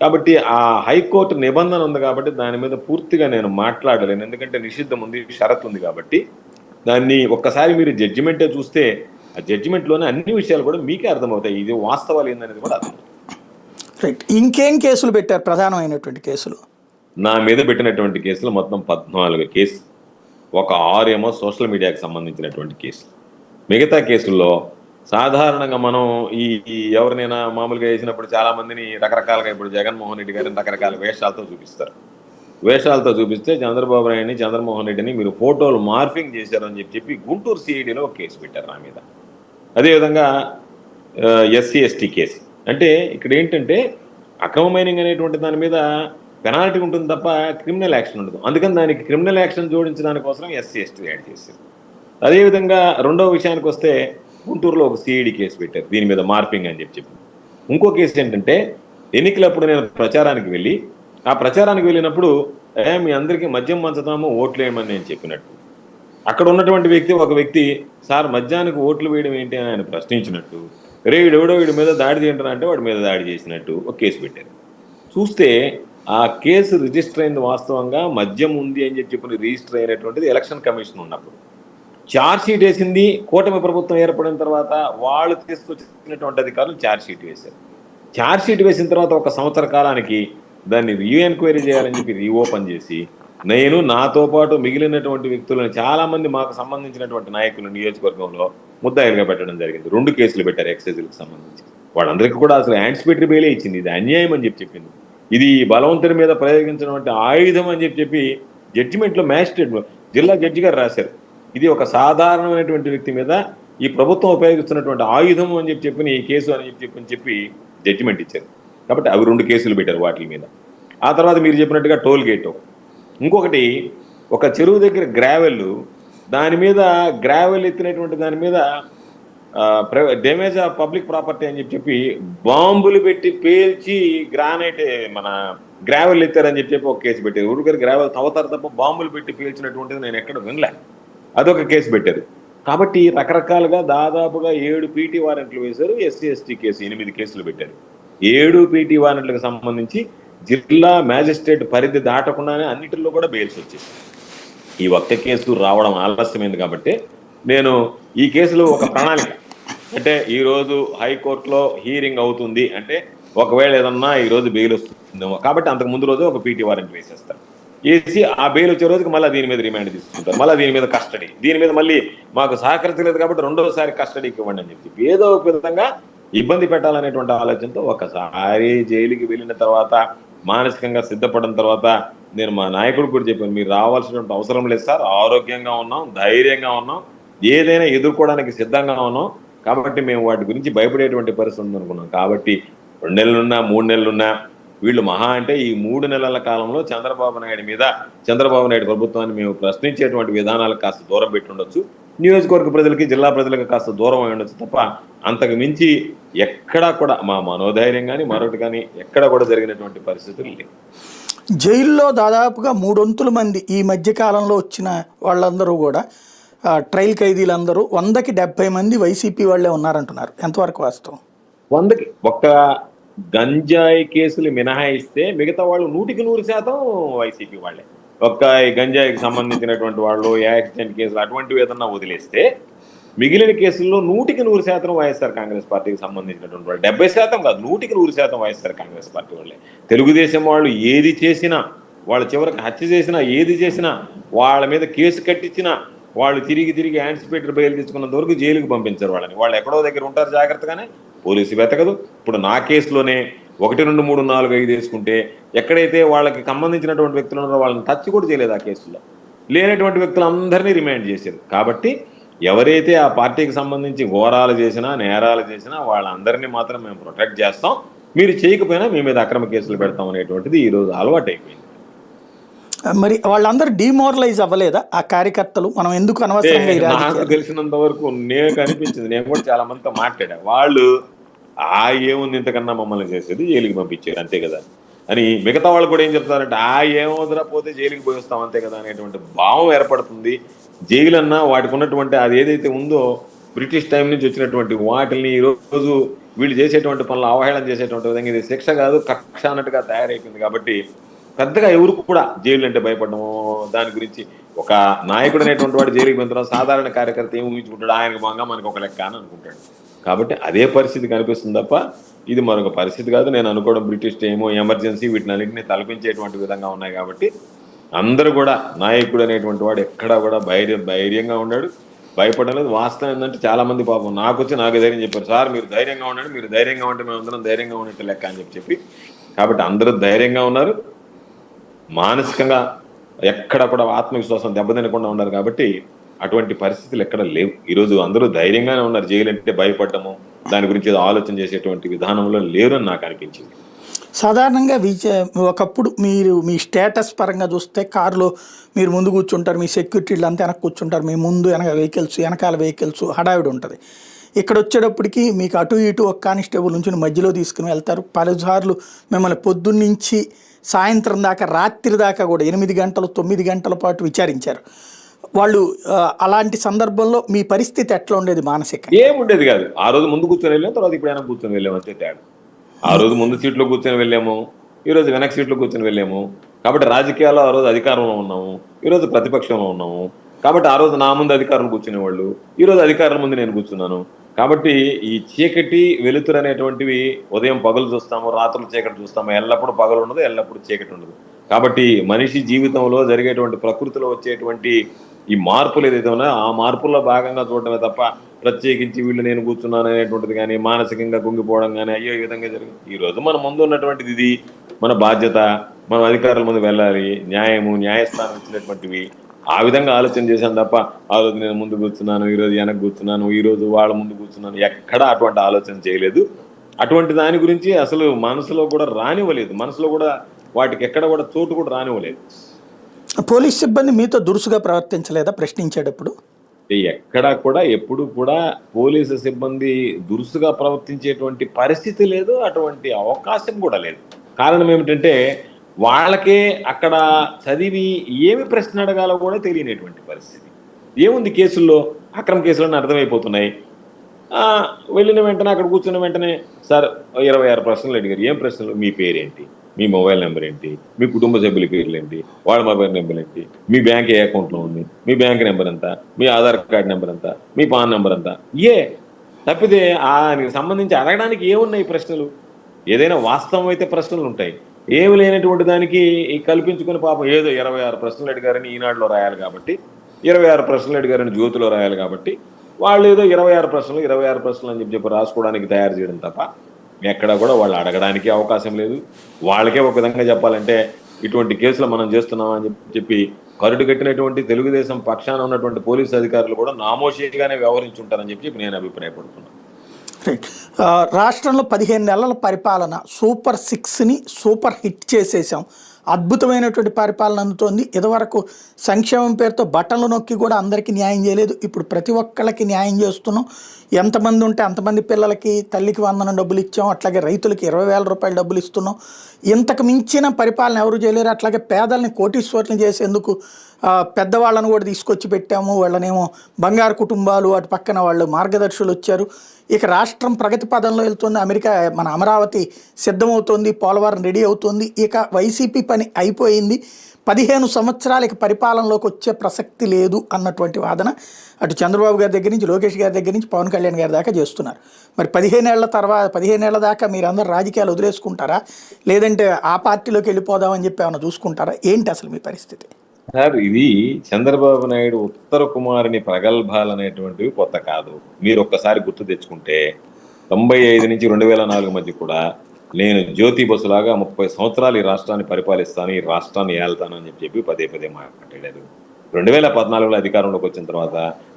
కాబట్టి ఆ హైకోర్టు నిబంధన ఉంది కాబట్టి దాని మీద పూర్తిగా నేను మాట్లాడలేను, ఎందుకంటే నిషిద్ధం ఉంది, షరత్ ఉంది. కాబట్టి దాన్ని ఒక్కసారి మీరు జడ్జిమెంటే చూస్తే ఆ జడ్జిమెంట్లోనే అన్ని విషయాలు కూడా మీకే అర్థమవుతాయి, ఇది వాస్తవాలు ఏందనేది కూడా అర్థమవుతుంది. రైట్. ఇంకేం కేసులు పెట్టారు? ప్రధానమైనటువంటి కేసులు నా మీద పెట్టినటువంటి కేసులు మొత్తం 14 కేసులు, ఒక 6 ఏమో సోషల్ మీడియాకి సంబంధించినటువంటి కేసులు. మిగతా కేసుల్లో సాధారణంగా మనం ఈ ఎవరినైనా మామూలుగా వేసినప్పుడు చాలా మందిని రకరకాలుగా, ఇప్పుడు జగన్మోహన్ రెడ్డి గారిని రకరకాల వేషాలతో చూపిస్తారు. వేషాలతో చూపిస్తే చంద్రబాబు నాయుడిని, జగన్మోహన్ రెడ్డిని మీరు ఫోటోలు మార్ఫింగ్ చేశారని చెప్పి గుంటూరు సిఐడిలో ఒక కేసు పెట్టారు నా మీద. అదేవిధంగా ఎస్సీ ఎస్టీ కేసు. అంటే ఇక్కడ ఏంటంటే అక్రమ మైనింగ్ అనేటువంటి దాని మీద పెనాల్టీ ఉంటుంది తప్ప క్రిమినల్ యాక్షన్ ఉండదు. అందుకని దానికి క్రిమినల్ యాక్షన్ జోడించడానికి కోసం ఎస్సీ ఎస్టీ యాడ్ చేశారు. అదేవిధంగా రెండవ విషయానికి వస్తే గుంటూరులో ఒక సిఐడి కేసు పెట్టారు దీని మీద మార్పింగ్ అని చెప్పి. ఇంకో కేసు ఏంటంటే ఎన్నికలప్పుడు నేను ప్రచారానికి వెళ్ళి ఆ ప్రచారానికి వెళ్ళినప్పుడు మీ అందరికీ మద్యం పంచుతాము, ఓట్లు వేయమని నేను చెప్పినట్టు అక్కడ ఉన్నటువంటి ఒక వ్యక్తి సార్ మద్యానికి ఓట్లు వేయడం ఏంటి అని ఆయన ప్రశ్నించినట్టు, వీడి మీద దాడి చేయండి అంటే వాడి మీద దాడి చేసినట్టు ఒక కేసు పెట్టారు. చూస్తే ఆ కేసు రిజిస్టర్ అయింది వాస్తవంగా మద్యం ఉంది అని చెప్పి రిజిస్టర్ అయినటువంటిది ఎలక్షన్ కమిషన్ ఉన్నప్పుడు. ఛార్జ్ షీట్ వేసింది కూటమి ప్రభుత్వం ఏర్పడిన తర్వాత వాళ్ళు తీసుకొచ్చినటువంటి అధికారులు ఛార్జ్ షీట్ వేశారు. ఛార్జ్ షీట్ వేసిన తర్వాత 1 సంవత్సర కాలానికి దాన్ని రీఎన్క్వైరీ చేయాలని చెప్పి రీఓపెన్ చేసి నేను నాతో పాటు మిగిలినటువంటి వ్యక్తులను చాలా మంది మాకు సంబంధించినటువంటి నాయకులు నియోజకవర్గంలో ముద్దాయిలుగా పెట్టడం జరిగింది. 2 కేసులు పెట్టారు ఎక్సైజ్లకు సంబంధించి. వాళ్ళందరికీ కూడా అసలు యాంటిసిపేటరీ బెయిలే ఇచ్చింది. ఇది అన్యాయం అని చెప్పింది. ఇది బలవంతుడి మీద ప్రయోగించినటువంటి ఆయుధం అని చెప్పి జడ్జిమెంట్లో మ్యాజిస్ట్రేట్ జిల్లా జడ్జి గారు రాశారు. ఇది ఒక సాధారణమైనటువంటి వ్యక్తి మీద ఈ ప్రభుత్వం ఉపయోగిస్తున్నటువంటి ఆయుధం అని చెప్పి ఈ కేసు అని చెప్పి జడ్జిమెంట్ ఇచ్చారు. కాబట్టి అవి 2 కేసులు పెట్టారు వాటి మీద. ఆ తర్వాత మీరు చెప్పినట్టుగా టోల్ గేట్, ఇంకొకటి ఒక చెరువు దగ్గర దాని మీద గ్రావెల్ ఎత్తినటువంటి దాని మీద డ్యామేజ్ ఆఫ్ పబ్లిక్ ప్రాపర్టీ అని చెప్పి బాంబులు పెట్టి పేల్చి గ్రానైట్ మన గ్రావెల్ ఎత్తారని చెప్పి ఒక కేసు పెట్టారు. ఊరిగారు గ్రావెల్ తవ్వుతారు తప్ప బాంబులు పెట్టి పేల్చినటువంటిది నేను ఎక్కడ వినలే. అదొక కేసు పెట్టారు. కాబట్టి రకరకాలుగా దాదాపుగా 7 పీటీ వారెంట్లు వేశారు. ఎస్సీ ఎస్టీ కేసు 8 కేసులు పెట్టారు. 7 పీటీ వారెంట్లకు సంబంధించి జిల్లా మ్యాజిస్ట్రేట్ పరిధి దాటకుండానే అన్నిటిలో కూడా బెయిల్స్ వచ్చేసి ఈ ఒక్క కేసు రావడం ఆలస్యమైంది. కాబట్టి నేను ఈ కేసులో ఒక ప్రణాళిక అంటే ఈ రోజు హైకోర్టులో హీరింగ్ అవుతుంది అంటే ఒకవేళ ఏదన్నా ఈ రోజు బెయిల్ వస్తుందేమో కాబట్టి అంతకు ముందు రోజు ఒక పీటీ వారెంట్ వేసేస్తారు. వేసి ఆ బెయిల్ వచ్చే రోజుకి మళ్ళీ దీని మీద రిమాండ్ తీసుకుంటారు. మళ్ళీ దీని మీద కస్టడీ, దీని మీద మళ్ళీ మాకు సహకరించలేదు కాబట్టి రెండోసారి కస్టడీకి ఇవ్వండి అని చెప్పి ఏదో ఒక విధంగా ఇబ్బంది పెట్టాలనేటువంటి ఆలోచనతో ఒకసారి జైలుకి వెళ్ళిన తర్వాత మానసికంగా సిద్ధపడిన తర్వాత నేను మా నాయకుడు కూడా చెప్పాను, మీరు రావాల్సినటువంటి అవసరం లేదు సార్, ఆరోగ్యంగా ఉన్నాం, ధైర్యంగా ఉన్నాం, ఏదైనా ఎదుర్కోవడానికి సిద్ధంగా ఉన్నాం, కాబట్టి మేము వాటి గురించి భయపడేటువంటి పరిస్థితి ఉందనుకున్నాం. కాబట్టి 2 నెలలున్నా 3 నెలలున్నా వీళ్ళు మహా అంటే ఈ 3 నెలల కాలంలో చంద్రబాబు నాయుడు ప్రభుత్వాన్ని మేము ప్రశ్నించేటువంటి విధానాలకు కాస్త దూరం పెట్టి ఉండొచ్చు, నియోజకవర్గ ప్రజలకి జిల్లా ప్రజలకు కాస్త దూరం అయి ఉండొచ్చు తప్ప అంతకు మించి ఎక్కడా కూడా మా మనోధైర్యం కానీ మరొకటి కానీ ఎక్కడ కూడా జరిగినటువంటి పరిస్థితులు లేవు. జైల్లో దాదాపుగా 300 మంది ఈ మధ్య కాలంలో వచ్చిన వాళ్ళందరూ కూడా ట్రయల్ ఖైదీలందరూ 100కి 70 మంది వైసీపీ వాళ్ళే ఉన్నారంటున్నారు. ఎంతవరకు వాస్తవం? 100కి ఒక్క గంజాయి కేసులు మినహాయిస్తే మిగతా వాళ్ళు 100% వైసీపీ వాళ్ళే. ఒక్క గంజాయికి సంబంధించినటువంటి వాళ్ళు యాక్సిడెంట్ కేసులు అటువంటివి ఏదన్నా వదిలేస్తే మిగిలిన కేసుల్లో 100% వైఎస్ఆర్ కాంగ్రెస్ పార్టీకి సంబంధించినటువంటి వాళ్ళు, 70% కాదు 100% వైఎస్ఆర్ కాంగ్రెస్ పార్టీ వాళ్ళే. తెలుగుదేశం వాళ్ళు ఏది చేసినా, వాళ్ళు చివరికి హత్య చేసినా, ఏది చేసినా, వాళ్ళ మీద కేసు కట్టించినా వాళ్ళు తిరిగి యాంటిసిపేటరీ బెయిల్ తెచ్చుకున్నంత వరకు జైలుకి పంపించారు వాళ్ళని. వాళ్ళు ఎక్కడో దగ్గర ఉంటారు జాగ్రత్తగానే, పోలీసు వెతకదు. ఇప్పుడు నా కేసులోనే 1, 2, 3, 4, 5 వేసుకుంటే ఎక్కడైతే వాళ్ళకి సంబంధించినటువంటి వ్యక్తులు ఉన్నారో వాళ్ళని టచ్ కూడా చేయలేదు. ఆ కేసులో లేనటువంటి వ్యక్తులందరినీ రిమాండ్ చేశారు. కాబట్టి ఎవరైతే ఆ పార్టీకి సంబంధించి ఘోరాలు చేసినా, నేరాలు చేసినా వాళ్ళందరినీ మాత్రం మేము ప్రొటెక్ట్ చేస్తాం, మీరు చేయకపోయినా మీ మీద అక్రమ కేసులు పెడతాం అనేటువంటిది ఈరోజు అలవాటు అయిపోయింది. మరి వాళ్ళందరూ డిమోరలైజ్ అవ్వలేదా ఆ కార్యకర్తలు? మనం ఎందుకు అనవసరంగా నాకు తెలిసినంత వరకు నేను అనిపించింది, నేను కూడా చాలా మందితో మాట్లాడా, వాళ్ళు ఏముంది ఇంతకన్నా మమ్మల్ని చేసేది జైలుకి పంపించారు అంతే కదా అని. మిగతా వాళ్ళు కూడా ఏం చెప్తారంటే ఏమవుతురా పోతే జైలుకి పోయి వస్తాం అంతే కదా అనేటువంటి భావం ఏర్పడుతుంది. జైలు అన్నా వాటికి ఉన్నటువంటి అది ఏదైతే ఉందో బ్రిటిష్ టైం నుంచి వచ్చినటువంటి వాటిని ఈరోజు వీళ్ళు చేసేటువంటి పనులు అవహేళన చేసేటువంటి విధంగా ఇది శిక్ష కాదు కక్ష అన్నట్టుగా తయారైపోయింది. కాబట్టి పెద్దగా ఎవరు కూడా జైలు అంటే భయపడము, దాని గురించి ఒక నాయకుడు అనేటువంటి వాడు జైలుకి వెళ్తున్నాం, సాధారణ కార్యకర్త ఏమి ఊహించుకుంటాడు, ఆయనకు బాగా మనకు ఒక లెక్క అని అనుకుంటాడు. కాబట్టి అదే పరిస్థితి కనిపిస్తుంది తప్ప ఇది మరొక పరిస్థితి కాదు. నేను అనుకోవడం బ్రిటిష్ టైము ఎమర్జెన్సీ వీటినన్నింటినీ తలపించేటువంటి విధంగా ఉన్నాయి. కాబట్టి అందరూ కూడా నాయకుడు అనేటువంటి వాడు ఎక్కడా కూడా ధైర్యంగా ఉన్నాడు, భయపడలేదు. వాస్తవం ఏంటంటే చాలా మంది పాపం నాకు ధైర్యం చెప్పారు, సార్ మీరు ధైర్యంగా ఉండండి, మీరు ధైర్యంగా ఉంటే మేము అందరం ధైర్యంగా ఉన్నట్టు లెక్క అని చెప్పి. కాబట్టి అందరూ ధైర్యంగా ఉన్నారు, మానసికంగా ఎక్కడ కూడా ఆత్మవిశ్వాసం దెబ్బతినకుండా ఉన్నారు. కాబట్టి అటువంటి పరిస్థితులు ఎక్కడ లేవు. ఈరోజు అందరూ ధైర్యంగానే ఉన్నారు. జైలు అంటే భయపడటము, దాని గురించి ఆలోచన చేసేటువంటి విధానంలో లేరు అని నాకు అనిపించింది. సాధారణంగా ఒకప్పుడు మీరు మీ స్టేటస్ పరంగా చూస్తే కారులో మీరు ముందు కూర్చుంటారు, మీ సెక్యూరిటీలు అంతా వెనక కూర్చుంటారు, మీ ముందు వెనకాల వెహికల్స్ హడావిడి ఉంటుంది. ఇక్కడ వచ్చేటప్పటికి మీకు అటు ఇటు ఒక కానిస్టేబుల్ నుంచి మధ్యలో తీసుకుని వెళ్తారు. పలుసార్లు మిమ్మల్ని పొద్దున్నుంచి సాయంత్రం దాకా, రాత్రి దాకా కూడా 8 గంటలు 9 గంటల పాటు విచారించారు వాళ్ళు. అలాంటి సందర్భంలో మీ పరిస్థితి ఎట్లా ఉండేది మానసికంగా? ఏముండేది కాదు. ఆ రోజు ముందు కూర్చొని వెళ్ళాము, తర్వాత ఇప్పుడు వెనక కూర్చొని వెళ్ళాము అంతే తేడా. ఆ రోజు ముందు సీట్లో కూర్చొని వెళ్ళాము, ఈరోజు వెనక సీట్లో కూర్చొని వెళ్ళాము. కాబట్టి రాజకీయాల్లో ఆ రోజు అధికారంలో ఉన్నాము, ఈరోజు ప్రతిపక్షంలో ఉన్నాము. కాబట్టి ఆ రోజు నా ముందు అధికారులు కూర్చునేవాళ్ళు, ఈరోజు అధికారుల ముందు నేను కూర్చున్నాను. కాబట్టి ఈ చీకటి వెలుతురు అనేటువంటివి ఉదయం పగలు చూస్తాము, రాత్రులు చీకటి చూస్తాము. ఎల్లప్పుడూ పగలు ఉండదు, ఎల్లప్పుడూ చీకటి ఉండదు. కాబట్టి మనిషి జీవితంలో జరిగేటువంటి ప్రకృతిలో వచ్చేటువంటి ఈ మార్పులు ఏదైతే ఉన్నాయో ఆ మార్పుల్లో భాగంగా చూడటమే తప్ప ప్రత్యేకించి వీళ్ళు నేను కూర్చున్నాను అనేటువంటిది కానీ, మానసికంగా కుంగిపోవడం కానీ అయ్యో ఈ విధంగా జరిగింది. ఈ రోజు మన ముందు ఉన్నటువంటిది ఇది మన బాధ్యత. మనం అధికారుల ముందు వెళ్ళాలి, న్యాయస్థానం ఇచ్చినటువంటివి ఆ విధంగా ఆలోచన చేశాను తప్ప ఆ రోజు నేను ముందు కూర్చున్నాను, ఈ రోజు వెనక కూర్చున్నాను, ఈ రోజు వాళ్ళ ముందు కూర్చున్నాను, ఎక్కడా అటువంటి ఆలోచన చేయలేదు. అటువంటి దాని గురించి అసలు మనసులో కూడా రానివ్వలేదు. మనసులో కూడా వాటికి ఎక్కడ కూడా చోటు కూడా రానివ్వలేదు. పోలీస్ సిబ్బంది మీతో దురుసుగా ప్రవర్తించలేదా ప్రశ్నించేటప్పుడు? ఎక్కడా కూడా ఎప్పుడు కూడా పోలీసు సిబ్బంది దురుసుగా ప్రవర్తించేటువంటి పరిస్థితి లేదు. అటువంటి అవకాశం కూడా లేదు. కారణం ఏమిటంటే వాళ్ళకే అక్కడ చదివి ఏమి ప్రశ్న అడగాలో కూడా తెలియనటువంటి పరిస్థితి. ఏముంది కేసుల్లో? అక్రమ కేసులని అర్థమైపోతున్నాయి. వెళ్ళిన వెంటనే అక్కడ కూర్చున్న వెంటనే సార్ 26 ప్రశ్నలు అడిగారు. ఏం ప్రశ్నలు? మీ పేరేంటి? మీ మొబైల్ నెంబర్ ఏంటి? మీ కుటుంబ సభ్యుల పేర్లు ఏంటి? వాళ్ళ మొబైల్ నెంబర్ ఏంటి? మీ బ్యాంక్ ఏ అకౌంట్లో ఉంది? మీ బ్యాంక్ నెంబర్ ఎంత? మీ ఆధార్ కార్డ్ నెంబర్ ఎంత? మీ పాన్ నెంబర్ ఎంత? తప్పితే ఆయనకి సంబంధించి అడగడానికి ఏమున్నాయి ప్రశ్నలు? ఏదైనా వాస్తవం అయితే ప్రశ్నలు ఉంటాయి. ఏమి లేనటువంటి దానికి కల్పించుకుని పాపం ఏదో 26 ప్రశ్నలు అడిగారని ఈనాడులో రాయాలి కాబట్టి, 26 ప్రశ్నలు అడిగారని జ్యోతిలో రాయాలి కాబట్టి, వాళ్ళు ఏదో 26 ప్రశ్నలు అని చెప్పి రాసుకోవడానికి తయారు చేయడం తప్ప ఎక్కడ కూడా వాళ్ళు అడగడానికి అవకాశం లేదు. వాళ్ళకే ఒక విధంగా చెప్పాలంటే ఇటువంటి కేసులు మనం చేస్తున్నామని చెప్పి కరుడు కట్టినటువంటి తెలుగుదేశం పక్షాన ఉన్నటువంటి పోలీసు అధికారులు కూడా నామోషిగానే వ్యవహరించుంటారని చెప్పి నేను అభిప్రాయపడుతున్నాను. రైట్. రాష్ట్రంలో 15 నెలల పరిపాలన సూపర్ 6ని సూపర్ హిట్ చేసేసాం. అద్భుతమైనటువంటి పరిపాలన అందుతోంది. ఇదివరకు సంక్షేమం పేరుతో బట్టలు నొక్కి కూడా అందరికీ న్యాయం చేయలేదు. ఇప్పుడు ప్రతి ఒక్కళ్ళకి న్యాయం చేస్తున్నాం. ఎంతమంది ఉంటే అంతమంది పిల్లలకి తల్లికి వందనం డబ్బులు ఇచ్చాం. అట్లాగే రైతులకి 20,000 రూపాయలు డబ్బులు ఇస్తున్నాం. ఇంతకు మించిన పరిపాలన ఎవరు చేయలేరు. అట్లాగే పేదల్ని కోటీశ్వరులను చేసేందుకు పెద్దవాళ్ళను కూడా తీసుకొచ్చి పెట్టాము. వాళ్ళనేమో బంగారు కుటుంబాలు, అటు పక్కన వాళ్ళు మార్గదర్శులు వచ్చారు. ఇక రాష్ట్రం ప్రగతి పదంలో వెళ్తుంది. అమెరికా మన అమరావతి సిద్ధమవుతోంది, పోలవరం రెడీ అవుతుంది. ఇక వైసీపీ పని అయిపోయింది. 15 సంవత్సరాలకి పరిపాలనలోకి వచ్చే ప్రసక్తి లేదు అన్నటువంటి వాదన అటు చంద్రబాబు గారి దగ్గర నుంచి, లోకేష్ గారి దగ్గర నుంచి, పవన్ కళ్యాణ్ గారి దాకా చేస్తున్నారు. మరి 15 ఏళ్ల దాకా మీరందరూ రాజకీయాలు వదిలేసుకుంటారా, లేదంటే ఆ పార్టీలోకి వెళ్ళిపోదామని చెప్పి ఏమైనా చూసుకుంటారా? ఏంటి అసలు మీ పరిస్థితి? సార్, ఇది చంద్రబాబు నాయుడు ఉత్తర కుమారుని ప్రగల్భాలు అనేటువంటివి కొత్త కాదు. మీరు ఒక్కసారి గుర్తు తెచ్చుకుంటే 95 నుంచి 2004 మధ్య కూడా నేను జ్యోతి బస్సులాగా 30 సంవత్సరాలు ఈ రాష్ట్రాన్ని పరిపాలిస్తాను, ఈ రాష్ట్రాన్ని ఏళ్తాను అని చెప్పి పదే మాట్లాడారు. 2014లో అధికారంలోకి వచ్చిన తర్వాత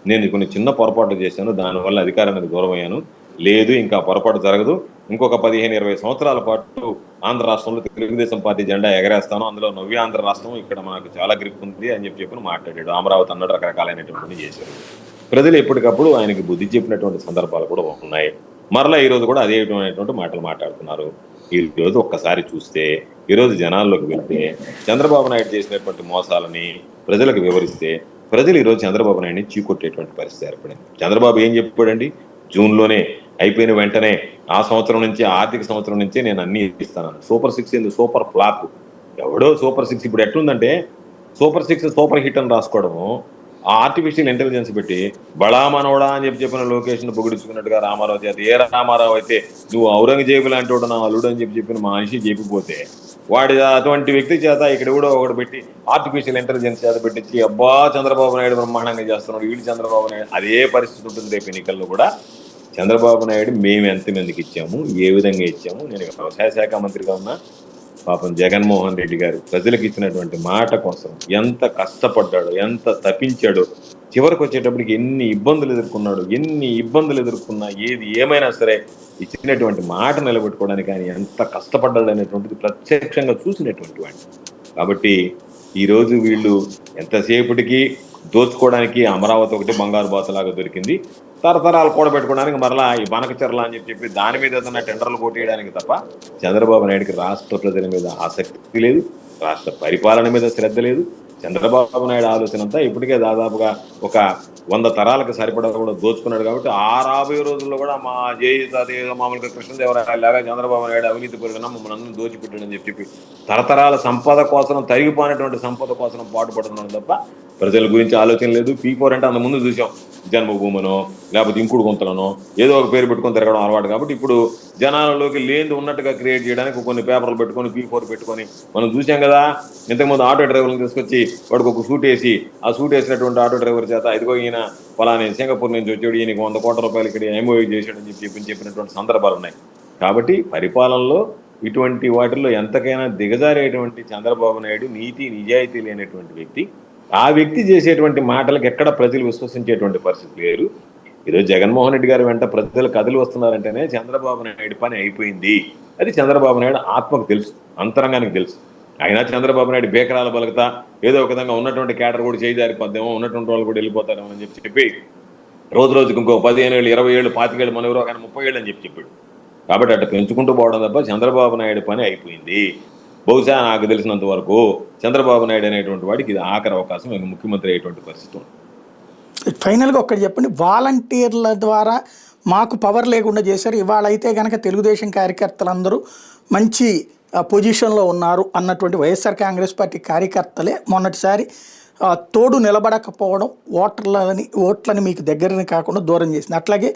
నేను కొన్ని చిన్న పొరపాట్లు చేశాను, దానివల్ల అధికారానికి దూరం అయ్యాను. లేదు, ఇంకా పొరపాటు జరగదు, ఇంకొక 15-20 సంవత్సరాల పాటు ఆంధ్ర రాష్ట్రంలో తెలుగుదేశం పార్టీ జెండా ఎగరేస్తాను, అందులో నవ్య ఆంధ్ర రాష్ట్రం ఇక్కడ మనకు చాలా గ్రిప్ ఉంది అని చెప్పి మాట్లాడాడు. అమరావతి అన్నట్టు రకరకాలైనటువంటి చేశారు. ప్రజలు ఎప్పటికప్పుడు ఆయనకి బుద్ధి చెప్పినటువంటి సందర్భాలు కూడా ఉన్నాయి. మరలా ఈ రోజు కూడా అదే విధమైనటువంటి మాటలు మాట్లాడుతున్నారు. ఈ రోజు ఒక్కసారి చూస్తే, ఈరోజు జనాల్లోకి వెళ్తే చంద్రబాబు నాయుడు చేసినటువంటి మోసాలని ప్రజలకు వివరిస్తే ప్రజలు ఈరోజు చంద్రబాబు నాయుడిని చీకొట్టేటువంటి పరిస్థితి ఏర్పడింది. చంద్రబాబు ఏం చెప్పాడండి? జూన్లోనే అయిపోయిన వెంటనే ఆ సంవత్సరం నుంచి, ఆర్థిక సంవత్సరం నుంచే నేను అన్ని ఇస్తాను. సూపర్ 6 ఏంది? Super flop. ఎవడో సూపర్ 6 ఇప్పుడు ఎట్లుందంటే సూపర్ 6 సూపర్ హిట్ అని రాసుకోవడము, ఆ ఆర్టిఫిషియల్ ఇంటెలిజెన్స్ పెట్టి బడా మనోడా అని చెప్పిన లొకేషన్ పొగిడించుకున్నట్టుగా రామారావు చేత, ఏ రామారావు అయితే నువ్వు ఔరంగజేబు లాంటి వాడు నా అల్లుడు అని చెప్పిన మనిషి చెప్పిపోతే వాడి అటువంటి వ్యక్తి చేత ఇక్కడ కూడా ఒకటి పెట్టి ఆర్టిఫిషియల్ ఇంటెలిజెన్స్ చేత పెట్టించి అబ్బా చంద్రబాబు నాయుడు బ్రహ్మాండంగా చేస్తున్నాడు, వీడు చంద్రబాబు నాయుడు, అదే పరిస్థితి ఉంటుంది రేపు ఎన్నికల్లో కూడా. చంద్రబాబు నాయుడు మేము ఎంతమందికి ఇచ్చాము, ఏ విధంగా ఇచ్చాము? నేను వ్యవసాయ శాఖ మంత్రిగా ఉన్నా, పాపం జగన్మోహన్ రెడ్డి గారు ప్రజలకు ఇచ్చినటువంటి మాట కోసం ఎంత కష్టపడ్డాడో, ఎంత తప్పించాడో, చివరికి వచ్చేటప్పటికి ఎన్ని ఇబ్బందులు ఎదుర్కొన్నా ఏది ఏమైనా సరే ఇచ్చినటువంటి మాట నిలబెట్టుకోవడానికి ఆయన ఎంత కష్టపడ్డాడు అనేటువంటిది ప్రత్యక్షంగా చూసినటువంటి వాడిని. కాబట్టి ఈరోజు వీళ్ళు ఎంతసేపటికి దోచుకోవడానికి అమరావతి ఒకటి బంగారు బాతులాగా దొరికింది, తరతరాలు కూడబెట్టుకోవడానికి మరలా ఈ బనకచెర్ల అని చెప్పి దాని మీద ఏదైనా టెండర్లు కొట్టేయడానికి తప్ప చంద్రబాబు నాయుడికి రాష్ట్ర ప్రజల మీద ఆసక్తి లేదు, రాష్ట్ర పరిపాలన మీద శ్రద్ధ లేదు. చంద్రబాబు నాయుడు ఆలోచన అంతా ఇప్పటికే దాదాపుగా ఒక 100 తరాలకు సరిపడా కూడా దోచుకున్నాడు. కాబట్టి రాబోయే రోజుల్లో కూడా మా మామూలుగా కృష్ణదేవరాయలు లాగా చంద్రబాబు నాయుడు అవినీతి పరుగన మమ్మల్ని అందరూ దోచిపెట్టాడని చెప్పి తరతరాల సంపద కోసం, తరిగిపోయినటువంటి సంపద కోసం పాటుపడుతున్నాడు తప్ప ప్రజల గురించి ఆలోచన లేదు. P4 అంటే అంత ముందు చూసాం, జన్మభూమనో లేకపోతే ఇంకుడు గుంతలనో ఏదో ఒక పేరు పెట్టుకొని తిరగడం అలవాటు. కాబట్టి ఇప్పుడు జనాలలోకి లేని ఉన్నట్టుగా క్రియేట్ చేయడానికి కొన్ని పేపర్లు పెట్టుకొని P4 పెట్టుకొని మనం చూసాం కదా. ఇంతకుముందు ఆటో డ్రైవర్లను తీసుకొచ్చి వాడికి ఒక సూట్ వేసి, ఆ సూట్ వేసినటువంటి ఆటో డ్రైవర్ చేత ఇదిగో ఈయన ఫలాని సింగపూర్ నుంచి వచ్చాడు, ఈయనకి 100 కోట్ల రూపాయలు ఇక్కడ MOU చేశాడని చెప్పినటువంటి సందర్భాలు ఉన్నాయి. కాబట్టి పరిపాలనలో ఇటువంటి వాటిల్లో ఎంతకైనా దిగజారేటువంటి చంద్రబాబు నాయుడు నీతి నిజాయితీ లేనటువంటి వ్యక్తి. ఆ వ్యక్తి చేసేటువంటి మాటలకు ఎక్కడ ప్రజలు విశ్వసించేటువంటి పరిస్థితి లేరు. ఈరోజు జగన్మోహన్ రెడ్డి గారి వెంట ప్రజలు కదిలి వస్తున్నారంటేనే చంద్రబాబు నాయుడు పని అయిపోయింది. అది చంద్రబాబు నాయుడు ఆత్మకు తెలుసు, అంతరంగానికి తెలుసు. అయినా చంద్రబాబు నాయుడు బేకరాల బలకతా ఏదో ఒక విధంగా ఉన్నటువంటి క్యాడర్ కూడా చేయిదారిపోద్దేమో, ఉన్నటువంటి వాళ్ళు కూడా వెళ్ళిపోతారేమో అని చెప్పి రోజు రోజుకి ఇంకో 15 ఏళ్ళు, 20 ఏళ్ళు, 25 ఏళ్ళు, మన ఎవరో కానీ 30 ఏళ్ళు అని చెప్పాడు. కాబట్టి అట్లా పెంచుకుంటూ పోవడం తప్ప చంద్రబాబు నాయుడు పని అయిపోయింది. బహుశా నాకు తెలిసినంత వరకు చంద్రబాబు నాయుడు అనేటువంటి వాడికి ఇది ఆఖరి అవకాశం, ఇంక ముఖ్యమంత్రి అయ్యేటువంటి పరిస్థితి ఉంది. ఫైనల్గా ఒక్కటి చెప్పండి, వాలంటీర్ల ద్వారా మాకు పవర్ లేకుండా చేశారు, ఇవాళ అయితే కనుక తెలుగుదేశం కార్యకర్తలందరూ మంచి పొజిషన్లో ఉన్నారు అన్నటువంటి వైఎస్ఆర్ కాంగ్రెస్ పార్టీ కార్యకర్తలే మొన్నటిసారి తోడు నిలబడకపోవడం ఓట్లని మీకు దగ్గరని కాకుండా దూరం చేసింది. అట్లాగే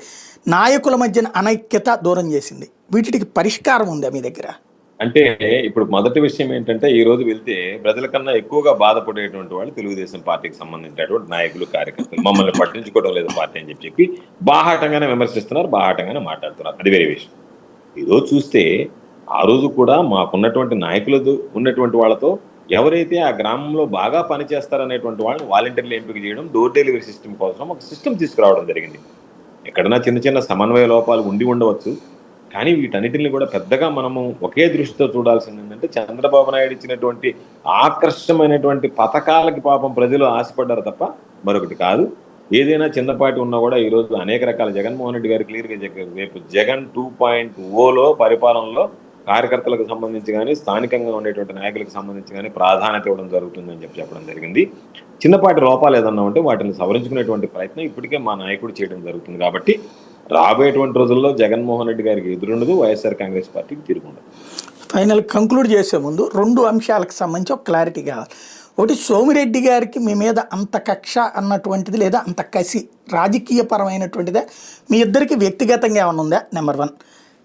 నాయకుల మధ్యన అనైక్యత దూరం చేసింది. వీటికి పరిష్కారం ఉందా మీ దగ్గర? అంటే ఇప్పుడు మొదటి విషయం ఏంటంటే, ఈ రోజు వెళ్తే ప్రజల కన్నా ఎక్కువగా బాధపడేటువంటి వాళ్ళు తెలుగుదేశం పార్టీకి సంబంధించినటువంటి నాయకులు, కార్యకర్తలు మమ్మల్ని పట్టించుకోవడం లేదు పార్టీ అని చెప్పి బాహాటంగానే విమర్శిస్తున్నారు, బాహాటంగానే మాట్లాడుతున్నారు. అది వేరే విషయం. ఈరోజు చూస్తే ఆ రోజు కూడా మాకున్నటువంటి నాయకులతో ఉన్నటువంటి వాళ్ళతో ఎవరైతే ఆ గ్రామంలో బాగా పనిచేస్తారనేటువంటి వాళ్ళని వాలంటీర్లు ఎంపిక చేయడం, డోర్ డెలివరీ సిస్టమ్ కోసం ఒక సిస్టమ్ తీసుకురావడం జరిగింది. ఎక్కడన్నా చిన్న చిన్న సమన్వయ లోపాలు ఉండవచ్చు, కానీ వీటన్నిటిని కూడా పెద్దగా మనము ఒకే దృష్టితో చూడాల్సింది ఏంటంటే, చంద్రబాబు నాయుడు ఇచ్చినటువంటి ఆకర్షమైనటువంటి పథకాలకి పాపం ప్రజలు ఆశపడ్డారు తప్ప మరొకటి కాదు. ఏదైనా చిన్నపాటి ఉన్నా కూడా ఈరోజు అనేక రకాల జగన్మోహన్ రెడ్డి గారు క్లియర్గా చెప్పారు, రేపు జగన్ 2.0లో పరిపాలనలో కార్యకర్తలకు సంబంధించి కానీ, స్థానికంగా ఉండేటువంటి నాయకులకు సంబంధించి కానీ ప్రాధాన్యత ఇవ్వడం జరుగుతుందని చెప్పడం జరిగింది. చిన్నపాటి లోపాలు ఏదన్నా ఉంటే వాటిని సవరించుకునేటువంటి ప్రయత్నం ఇప్పటికే మా నాయకుడు చేయడం జరుగుతుంది. కాబట్టి రాబోయేటువంటి రోజుల్లో జగన్మోహన్ రెడ్డి గారికి ఎదురుండదు, వైఎస్ఆర్ కాంగ్రెస్ పార్టీకి తిరుగుండదు. ఫైనల్ కంక్లూడ్ చేసే ముందు 2 అంశాలకు సంబంధించి ఒక క్లారిటీ కావాలి. ఒకటి, సోమిరెడ్డి గారికి మీ మీద అంత కక్ష అన్నటువంటిది లేదా అంత కసి రాజకీయపరమైనటువంటిదే, మీ ఇద్దరికి వ్యక్తిగతంగా ఏమైనా ఉందా? నెంబర్ 1.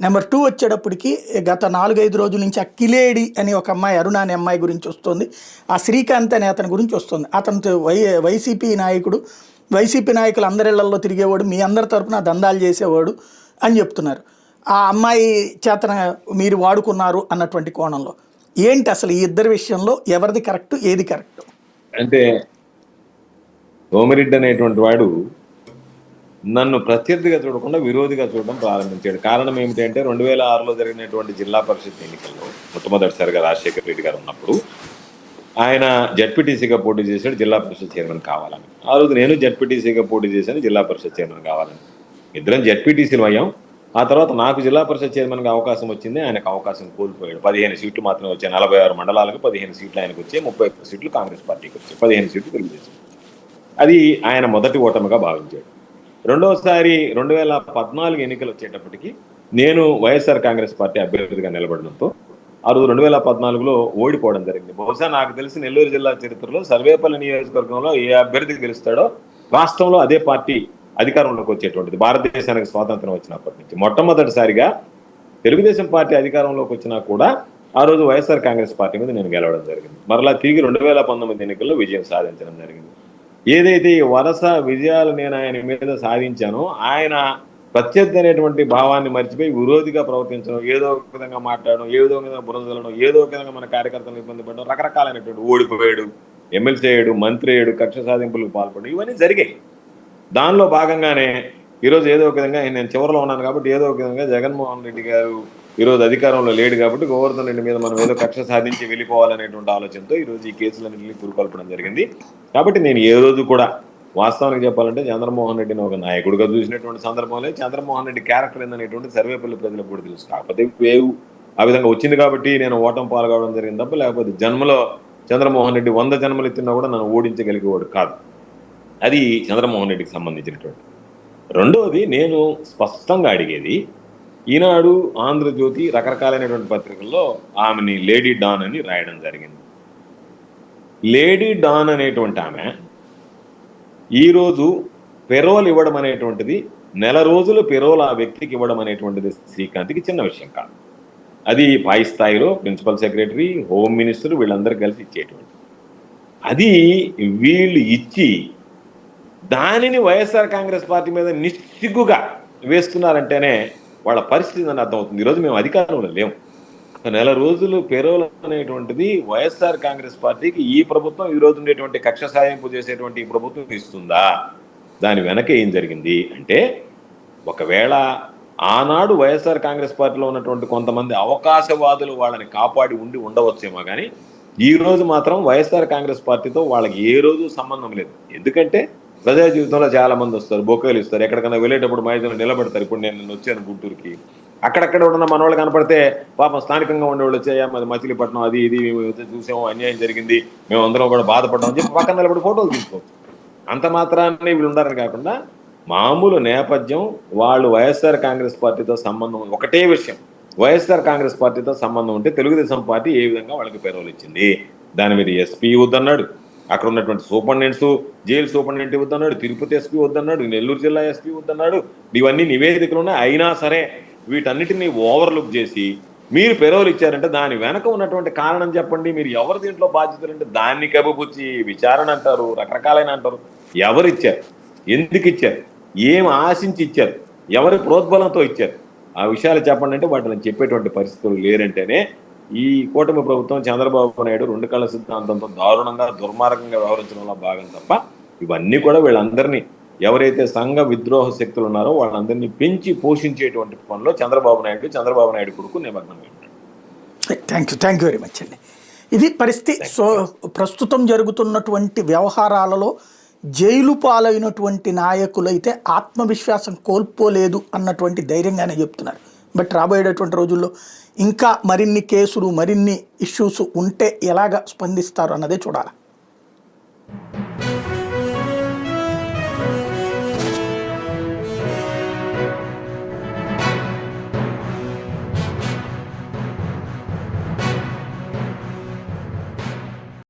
నెంబర్ 2 వచ్చేటప్పటికి గత 4-5 రోజుల నుంచి ఆ కిలేడి అని ఒక అమ్మాయి, అరుణ అనే అమ్మాయి గురించి వస్తుంది, ఆ శ్రీకాంత్ అనే అతని గురించి వస్తుంది. అతను వైసీపీ నాయకుడు, వైసీపీ నాయకులు అందరిళ్లలో తిరిగేవాడు, మీ అందరి తరపున దందాలు చేసేవాడు అని చెప్తున్నారు. ఆ అమ్మాయి చేతన మీరు వాడుకున్నారు అన్నటువంటి కోణంలో ఏంటి అసలు ఈ ఇద్దరి విషయంలో ఎవరిది కరెక్ట్, ఏది కరెక్ట్? అంటే సోమిరెడ్డి అనేటువంటి వాడు నన్ను ప్రత్యర్థిగా చూడకుండా విరోధిగా చూడడం ప్రారంభించాడు. కారణం ఏమిటంటే, 2006లో జరిగినటువంటి జిల్లా పరిషత్ ఎన్నికల్లో మొట్టమొదటిసారిగా రాజశేఖర రెడ్డి గారు ఉన్నప్పుడు ఆయన జడ్పీటీసీగా పోటీ చేశాడు, జిల్లా పరిషత్ చైర్మన్ కావాలని. ఆ రోజు నేను జడ్పీటీసీగా పోటీ చేశాను, జిల్లా పరిషత్ చైర్మన్ కావాలని. ఇద్దరం జడ్పీటీసీలు అయ్యాం. ఆ తర్వాత నాకు జిల్లా పరిషత్ చైర్మన్గా అవకాశం వచ్చింది, ఆయనకు అవకాశం కోల్పోయాడు. 15 సీట్లు మాత్రమే వచ్చాయి. 46 మండలాలకు 15 సీట్లు ఆయనకు వచ్చాయి, 31 సీట్లు కాంగ్రెస్ పార్టీకి వచ్చాయి, 15 సీట్లు తెలుగుదేశం. అది ఆయన మొదటి ఓటమిగా భావించాడు. రెండోసారి 2014 ఎన్నికలు వచ్చేటప్పటికి నేను వైఎస్ఆర్ కాంగ్రెస్ పార్టీ అభ్యర్థిగా నిలబడడంతో ఆ రోజు 2014లో ఓడిపోవడం జరిగింది. బహుశా నాకు తెలిసి నెల్లూరు జిల్లా చరిత్రలో సర్వేపల్లి నియోజకవర్గంలో ఏ అభ్యర్థి గెలుస్తాడో రాష్ట్రంలో అదే పార్టీ అధికారంలోకి వచ్చేటువంటిది. భారతదేశానికి స్వాతంత్రం వచ్చినప్పటి నుంచి మొట్టమొదటిసారిగా తెలుగుదేశం పార్టీ అధికారంలోకి వచ్చినా కూడా ఆ రోజు వైఎస్ఆర్ కాంగ్రెస్ పార్టీ మీద నేను గెలవడం జరిగింది. మరలా తిరిగి 2019 ఎన్నికల్లో విజయం సాధించడం జరిగింది. ఏదైతే ఈ వరుస విజయాలు నేను ఆయన మీద సాధించానో, ఆయన ప్రత్యర్థి అనేటువంటి భావాన్ని మర్చిపోయి విరోధిగా ప్రవర్తించడం, ఏదో ఒక విధంగా మాట్లాడడం, ఏదో ఒక విధంగా బురదలడం, ఏదో ఒక విధంగా మన కార్యకర్తలను ఇబ్బంది పడడం, రకరకాలైనటువంటి ఓడిపోయాడు, ఎమ్మెల్సీ అయ్యాడు, మంత్రి అయ్యాడు, కక్ష సాధింపులకు పాల్పడ్డాడు, ఇవన్నీ జరిగాయి. దానిలో భాగంగానే ఈరోజు ఏదో ఒక విధంగా నేను చివరిలో ఉన్నాను కాబట్టి ఏదో ఒక విధంగా జగన్మోహన్ రెడ్డి గారు ఈరోజు అధికారంలో లేడు కాబట్టి గోవర్ధన్ రెడ్డి మీద మనం ఏదో కక్ష సాధించి వెళ్ళిపోవాలనేటువంటి ఆలోచనతో ఈరోజు ఈ కేసులన్నింటినీ పురుకొల్పడం జరిగింది. కాబట్టి నేను ఏ రోజు కూడా వాస్తవానికి చెప్పాలంటే చంద్రమోహన్ రెడ్డిని ఒక నాయకుడిగా చూసినటువంటి సందర్భంలో చంద్రమోహన్ రెడ్డి క్యారెక్టర్ ఏందనేటువంటి సర్వేపల్లి ప్రజలకు కూడా తెలుసు. కాకపోతే వేవ్ ఆ విధంగా వచ్చింది కాబట్టి నేను ఓటమి పాల్గొవడం జరిగింది తప్ప, లేకపోతే జన్మలో చంద్రమోహన్ రెడ్డి 100 జన్మలు ఎత్తినా కూడా నన్ను ఓడించగలిగేవాడు కాదు. అది చంద్రమోహన్ రెడ్డికి సంబంధించినటువంటి. రెండోది, నేను స్పష్టంగా అడిగేది, ఈనాడు, ఆంధ్రజ్యోతి రకరకాలైనటువంటి పత్రికల్లో ఆమెని లేడీ డాన్ అని రాయడం జరిగింది. లేడీ డాన్ అనేటువంటి ఆమె ఈరోజు పెరోల్ ఇవ్వడం అనేటువంటిది, నెల రోజులు పెరోల్ ఆ వ్యక్తికి ఇవ్వడం అనేటువంటిది శ్రీకాంత్కి చిన్న విషయం కాదు. అది పై స్థాయిలో ప్రిన్సిపల్ సెక్రటరీ, హోమ్ మినిస్టర్ వీళ్ళందరూ కలిసి ఇచ్చేటువంటి అది. వీళ్ళు ఇచ్చి దానిని వైఎస్ఆర్ కాంగ్రెస్ పార్టీ మీద నిస్సిగ్గుగా వేస్తున్నారంటేనే వాళ్ళ పరిస్థితి అని అర్థమవుతుంది. ఈరోజు మేము అధికారంలో లేము, ఒక నెల రోజులు పెరోల్ అనేటువంటిది వైఎస్ఆర్ కాంగ్రెస్ పార్టీకి ఈ ప్రభుత్వం ఈ రోజు ఉండేటువంటి కక్ష సాధింపు చేసేటువంటి ఈ ప్రభుత్వం ఇస్తుందా? దాని వెనక ఏం జరిగింది అంటే, ఒకవేళ ఆనాడు వైఎస్ఆర్ కాంగ్రెస్ పార్టీలో ఉన్నటువంటి కొంతమంది అవకాశవాదులు వాళ్ళని కాపాడి ఉండవచ్చేమో కానీ ఈ రోజు మాత్రం వైఎస్ఆర్ కాంగ్రెస్ పార్టీతో వాళ్ళకి ఏ రోజు సంబంధం లేదు. ఎందుకంటే ప్రజా జీవితంలో చాలా మంది వస్తారు, బొకేలు ఇస్తారు, ఎక్కడికైనా వెళ్ళేటప్పుడు మైదానం నిలబెడతారు. ఇప్పుడు నేను వచ్చాను గుంటూరుకి, అక్కడక్కడ ఉన్న మనవాళ్ళు కనపడితే పాపం స్థానికంగా ఉండేవాళ్ళు వచ్చాయా మరి మచిలీపట్నం అది ఇది మేము చూసాము, అన్యాయం జరిగింది, మేము అందరం కూడా బాధపడ్డాం అని చెప్పి పక్కన నిలబడి ఫోటోలు తీసుకోవచ్చు. అంత మాత్రాన్ని వీళ్ళు ఉండాలని కాకుండా మామూలు నేపథ్యం వాళ్ళు వైఎస్ఆర్ కాంగ్రెస్ పార్టీతో సంబంధం, ఒకటే విషయం, వైఎస్ఆర్ కాంగ్రెస్ పార్టీతో సంబంధం ఉంటే తెలుగుదేశం పార్టీ ఏ విధంగా వాళ్ళకి పెరోలు ఇచ్చింది, దాని మీద ఎస్పీ వద్దన్నాడు, అక్కడ ఉన్నటువంటి సూపరింటెండెంట్స్ జైలు సూపరింటెండెంట్ వద్దన్నాడు, తిరుపతి ఎస్పీ వద్దన్నాడు, నెల్లూరు జిల్లా ఎస్పీ వద్దన్నాడు. ఇవన్నీ నివేదికలు ఉన్నాయి. అయినా సరే వీటన్నిటిని ఓవర్లుక్ చేసి మీరు పెరోలు ఇచ్చారంటే దాని వెనక ఉన్నటువంటి కారణం చెప్పండి, మీరు ఎవరు దీంట్లో బాధ్యతలు అంటే దాన్ని కబుపుచ్చి విచారణ అంటారు, రకరకాలైన అంటారు. ఎవరు ఇచ్చారు, ఎందుకు ఇచ్చారు, ఏం ఆశించి ఇచ్చారు, ఎవరి ప్రోద్బలంతో ఇచ్చారు, ఆ విషయాలు చెప్పండి అంటే వాటిని చెప్పేటువంటి పరిస్థితులు లేరంటేనే ఈ కూటమి ప్రభుత్వం చంద్రబాబు నాయుడు రెండు కళ్ళ సిద్ధాంతంతో దారుణంగా దుర్మార్గంగా వ్యవహరించడంలో భాగం తప్ప ఇవన్నీ కూడా వీళ్ళందరినీ ఎవరైతే సంఘ విద్రోహ శక్తులు ఉన్నారో వాళ్ళందరినీ పెంచి పోషించేటువంటి పనిలో చంద్రబాబు నాయుడు కొడుకు నిమగ్నమై ఉంటాడు. థ్యాంక్ యూ వెరీ మచ్ అండి. ఇది పరిస్థితి. సో ప్రస్తుతం జరుగుతున్నటువంటి వ్యవహారాలలో జైలు పాలైనటువంటి నాయకులైతే ఆత్మవిశ్వాసం కోల్పోలేదు అన్నటువంటి ధైర్యంగానే చెప్తున్నారు. బట్ రాబోయేటటువంటి రోజుల్లో ఇంకా మరిన్ని కేసులు, మరిన్ని ఇష్యూస్ ఉంటే ఎలాగ స్పందిస్తారు అన్నదే చూడాలి.